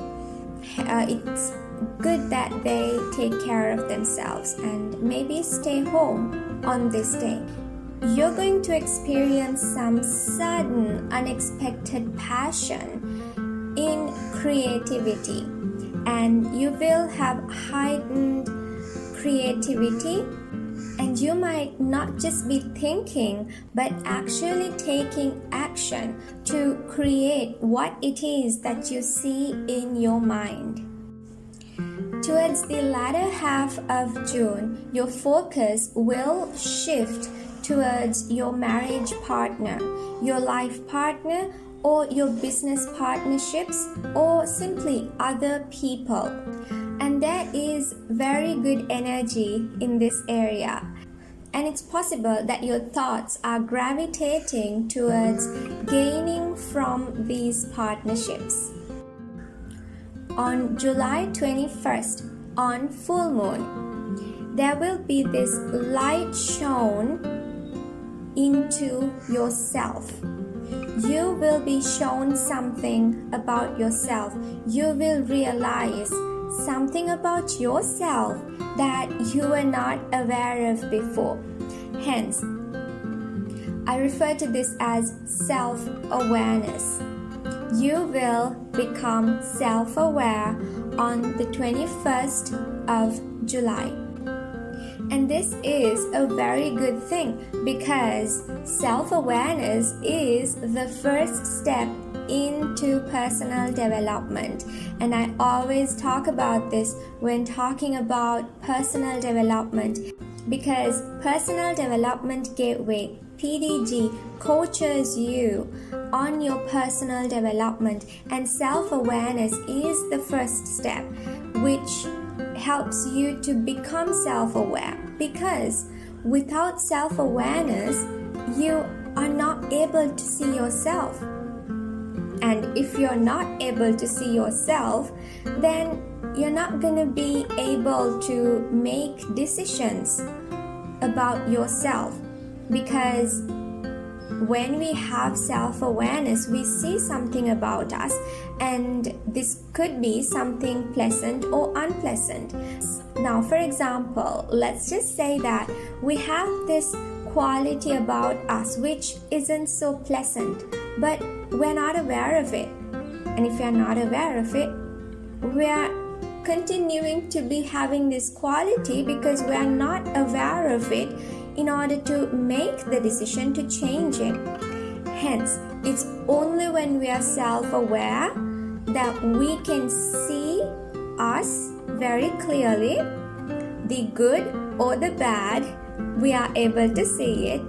it's good that they take care of themselves and maybe stay home on this day. You're going to experience some sudden unexpected passion in creativity, and you will have heightened creativity, and you might not just be thinking but actually taking action to create what it is that you see in your mind. Towards the latter half of June, your focus will shift towards your marriage partner, your life partner, or your business partnerships, or simply other people. And there is very good energy in this area. And it's possible that your thoughts are gravitating towards gaining from these partnerships. On July 21st, on full moon, there will be this light shown into yourself. You will be shown something about yourself. You will realize something about yourself that you were not aware of before. Hence, I refer to this as self-awareness. You will become self-aware on the 21st of July. And this is a very good thing because self-awareness is the first step into personal development. And I always talk about this when talking about personal development because Personal Development Gateway, PDG, coaches you on your personal development, and self-awareness is the first step which helps you to become self-aware, because without self-awareness you are not able to see yourself, and if you're not able to see yourself, then you're not going to be able to make decisions about yourself, because when we have self-awareness, we see something about us, and this could be something pleasant or unpleasant. Now, for example, let's just say that we have this quality about us which isn't so pleasant, but we're not aware of it. And if we're not aware of it, we're continuing to be having this quality because we're not aware of it in order to make the decision to change it. Hence, it's only when we are self-aware that we can see us very clearly, the good or the bad, we are able to see it,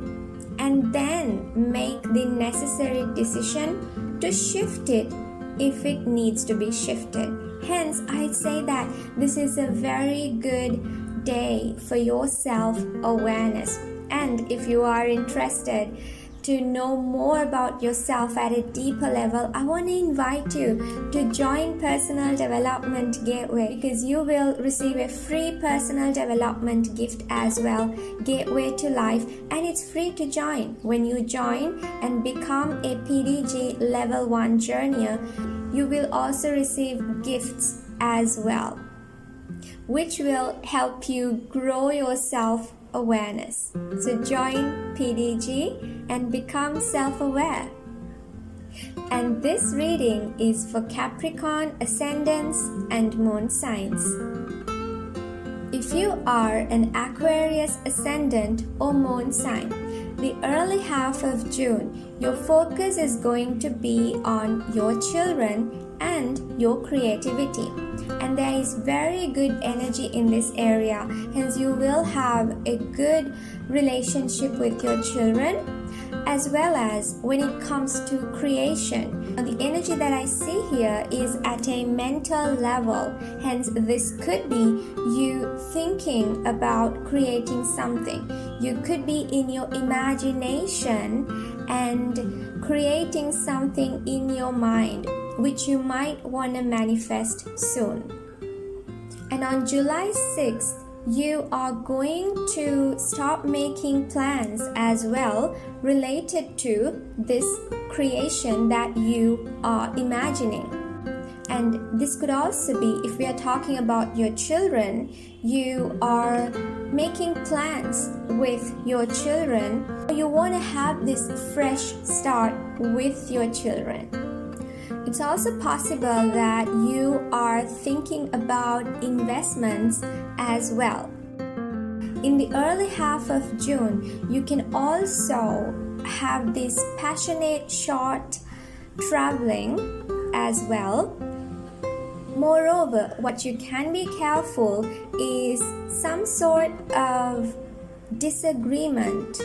and then make the necessary decision to shift it if it needs to be shifted. Hence, I'd say that this is a very good day for your self-awareness. And if you are interested to know more about yourself at a deeper level, I want to invite you to join Personal Development Gateway, because you will receive a free personal development gift as well, Gateway to Life, and it's free to join. When you join and become a PDG Level 1 Journeyer, you will also receive gifts as well, which will help you grow your self-awareness. So join PDG and become self-aware. And this reading is for Capricorn ascendants and moon signs. If you are an Aquarius ascendant or moon sign, the early half of June, your focus is going to be on your children and your creativity. And there is very good energy in this area. Hence, you will have a good relationship with your children, as well as when it comes to creation. The energy that I see here is at a mental level. Hence, this could be you thinking about creating something. You could be in your imagination and creating something in your mind, which you might want to manifest soon. And on July 6th, you are going to start making plans as well related to this creation that you are imagining. And this could also be, if we are talking about your children, you are making plans with your children. You want to have this fresh start with your children. It's also possible that you are thinking about investments as well. In the early half of June, you can also have this passionate short traveling as well. Moreover, what you can be careful is some sort of disagreement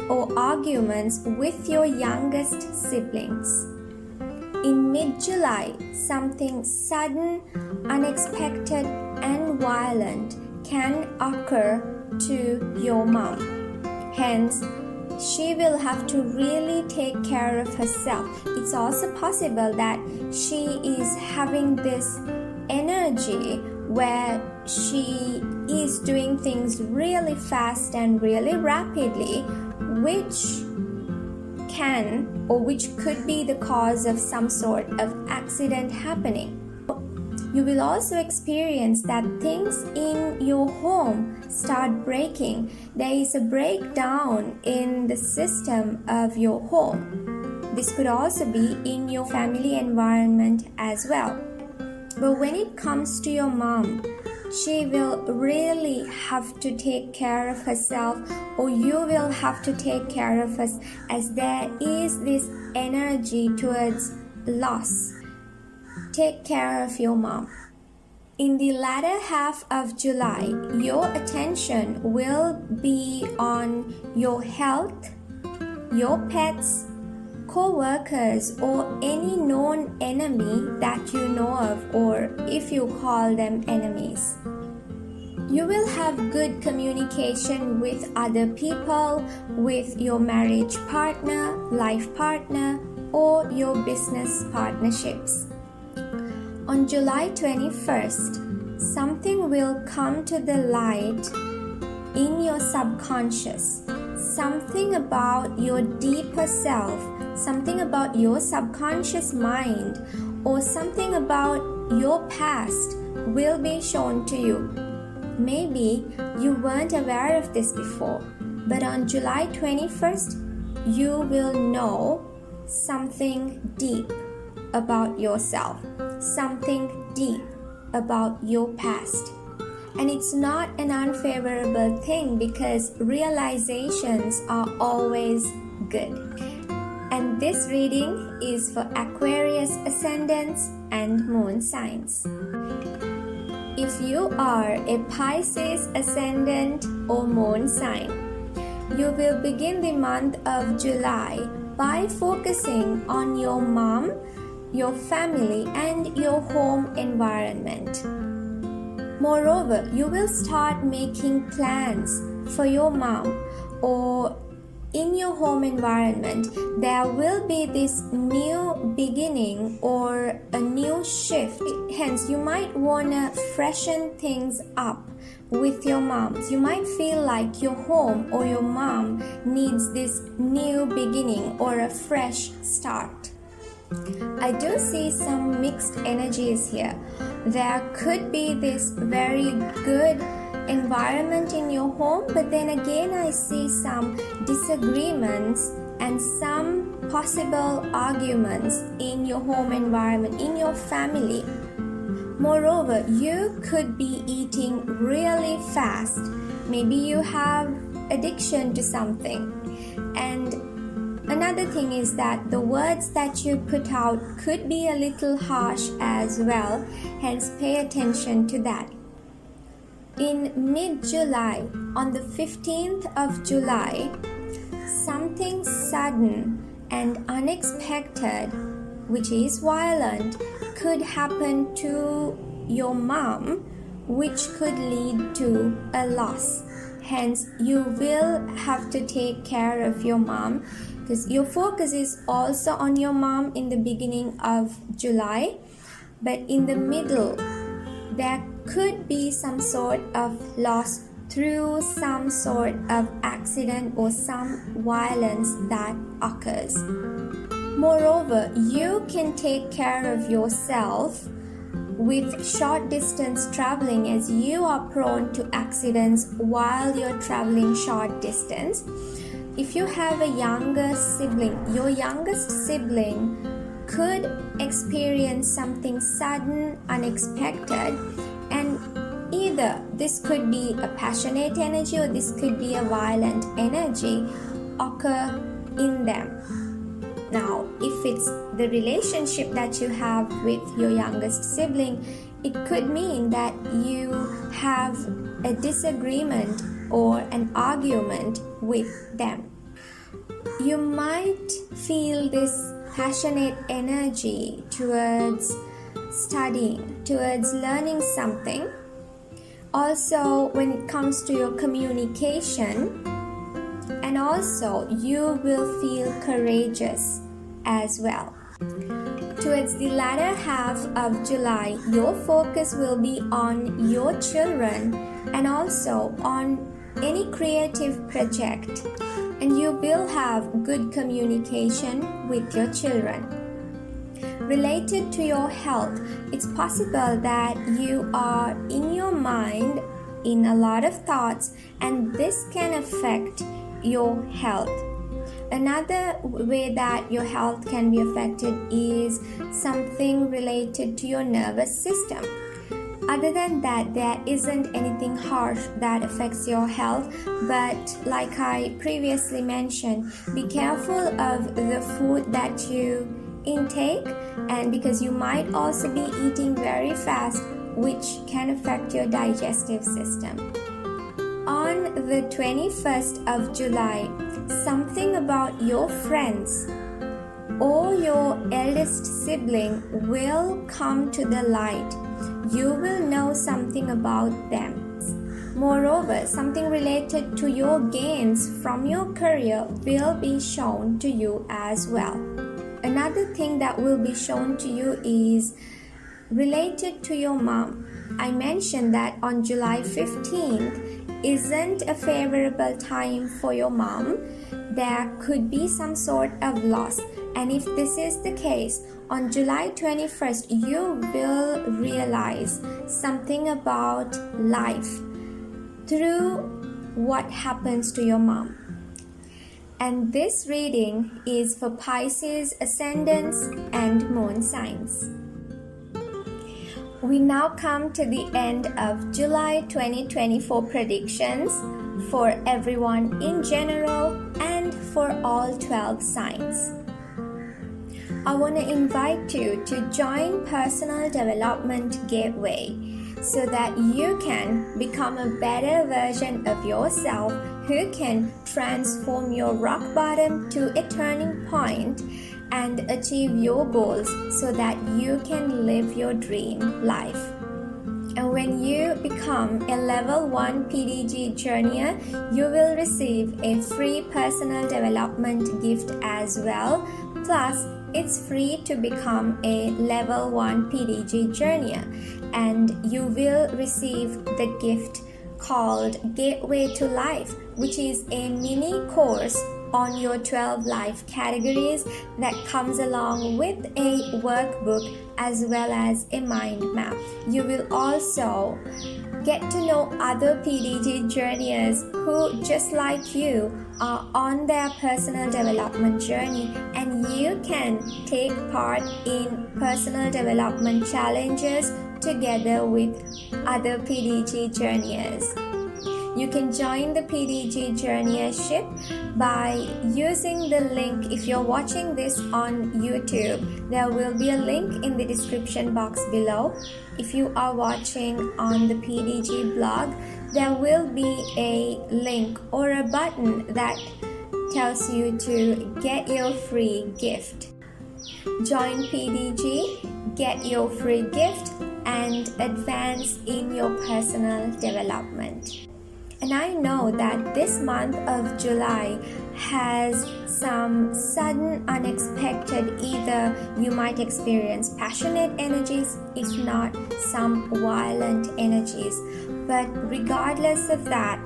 or arguments with your youngest siblings. In mid-July, something sudden, unexpected, and violent can occur to your mom. Hence, she will have to really take care of herself. It's also possible that she is having this energy where she is doing things really fast and really rapidly, which could be the cause of some sort of accident happening. You will also experience that things in your home start breaking. There is a breakdown in the system of your home. This could also be in your family environment as well. But when it comes to your mom, she will really have to take care of herself, or you will have to take care of us, as there is this energy towards loss. Take care of your mom. In the latter half of July, your attention will be on your health, your pets, co-workers, or any known enemy that you know of, or if you call them enemies. You will have good communication with other people, with your marriage partner, life partner, or your business partnerships. On July 21st, something will come to the light in your subconscious, something about your deeper self, something about your subconscious mind, or something about your past will be shown to you. Maybe you weren't aware of this before, but on July 21st, you will know something deep about yourself, something deep about your past. And it's not an unfavorable thing, because realizations are always good. And this reading is for Aquarius ascendants and moon signs. If you are a Pisces ascendant or moon sign, you will begin the month of July by focusing on your mom, your family, and your home environment. Moreover, you will start making plans for your mom, or in your home environment. There will be this new beginning or a new shift. Hence, you might want to freshen things up with your mom. You might feel like your home or your mom needs this new beginning or a fresh start. I do see some mixed energies here. There could be this very good environment in your home, but then again I see some disagreements and some possible arguments in your home environment, in your family. Moreover, you could be eating really fast. Maybe you have addiction to something. And another thing is that the words that you put out could be a little harsh as well, hence pay attention to that. In mid-July, on the 15th of July, something sudden and unexpected, which is violent, could happen to your mom, which could lead to a loss. Hence, you will have to take care of your mom, because your focus is also on your mom in the beginning of July, but in the middle, there could be some sort of loss through some sort of accident or some violence that occurs. Moreover, you can take care of yourself with short distance traveling, as you are prone to accidents while you're traveling short distance. If you have a younger sibling, your youngest sibling could experience something sudden, unexpected, and either this could be a passionate energy or this could be a violent energy occur in them. Now, if it's the relationship that you have with your youngest sibling, it could mean that you have a disagreement or an argument with them. You might feel this passionate energy towards studying, towards learning something. Also, when it comes to your communication, and also you will feel courageous as well. Towards the latter half of July, your focus will be on your children and also on any creative project, and you will have good communication with your children. Related to your health, it's possible that you are in your mind in a lot of thoughts, and this can affect your health. Another way that your health can be affected is something related to your nervous system. Other than that, there isn't anything harsh that affects your health, but like I previously mentioned, be careful of the food that you intake, and because you might also be eating very fast, which can affect your digestive system. On the 21st of July, something about your friends or your eldest sibling will come to the light. You will know something about them. Moreover, something related to your gains from your career will be shown to you as well. Another thing that will be shown to you is related to your mom. I mentioned that on July 15th isn't a favorable time for your mom. There could be some sort of loss, and if this is the case, on July 21st you will realize something about life through what happens to your mom. And this reading is for Pisces ascendants and moon signs. We now come to the end of July 2024 predictions for everyone in general and for all 12 signs. I want to invite you to join Personal Development Gateway so that you can become a better version of yourself who can transform your rock bottom to a turning point and achieve your goals so that you can live your dream life. And when you become a level 1 PDG journeyer, you will receive a free personal development gift as well. Plus, it's free to become a level 1 PDG journeyer, and you will receive the gift called Gateway to Life, which is a mini course on your 12 life categories that comes along with a workbook as well as a mind map. You will also get to know other PDG journeyers who, just like you, are on their personal development journey, and you can take part in personal development challenges together with other PDG journeyers. You can join the PDG journeyership by using the link. If you're watching this on YouTube, there will be a link in the description box below. If you are watching on the PDG blog, there will be a link or a button that tells you to get your free gift. Join PDG, get your free gift, and advance in your personal development. And I know that this month of July has some sudden, unexpected, either you might experience passionate energies, if not some violent energies. But regardless of that,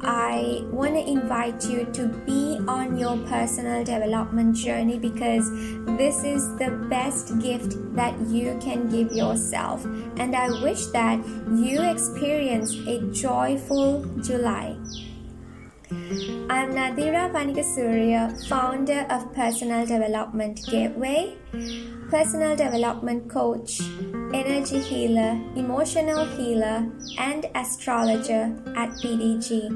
I want to invite you to be on your personal development journey, because this is the best gift that you can give yourself. And I wish that you experience a joyful July. I'm Nadira Vanikasuriya, founder of Personal Development Gateway, personal development coach, energy healer, emotional healer, and astrologer at PDG.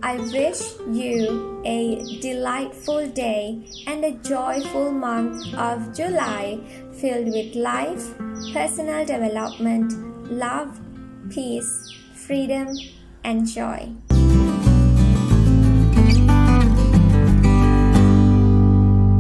I wish you a delightful day and a joyful month of July filled with life, personal development, love, peace, freedom, and joy.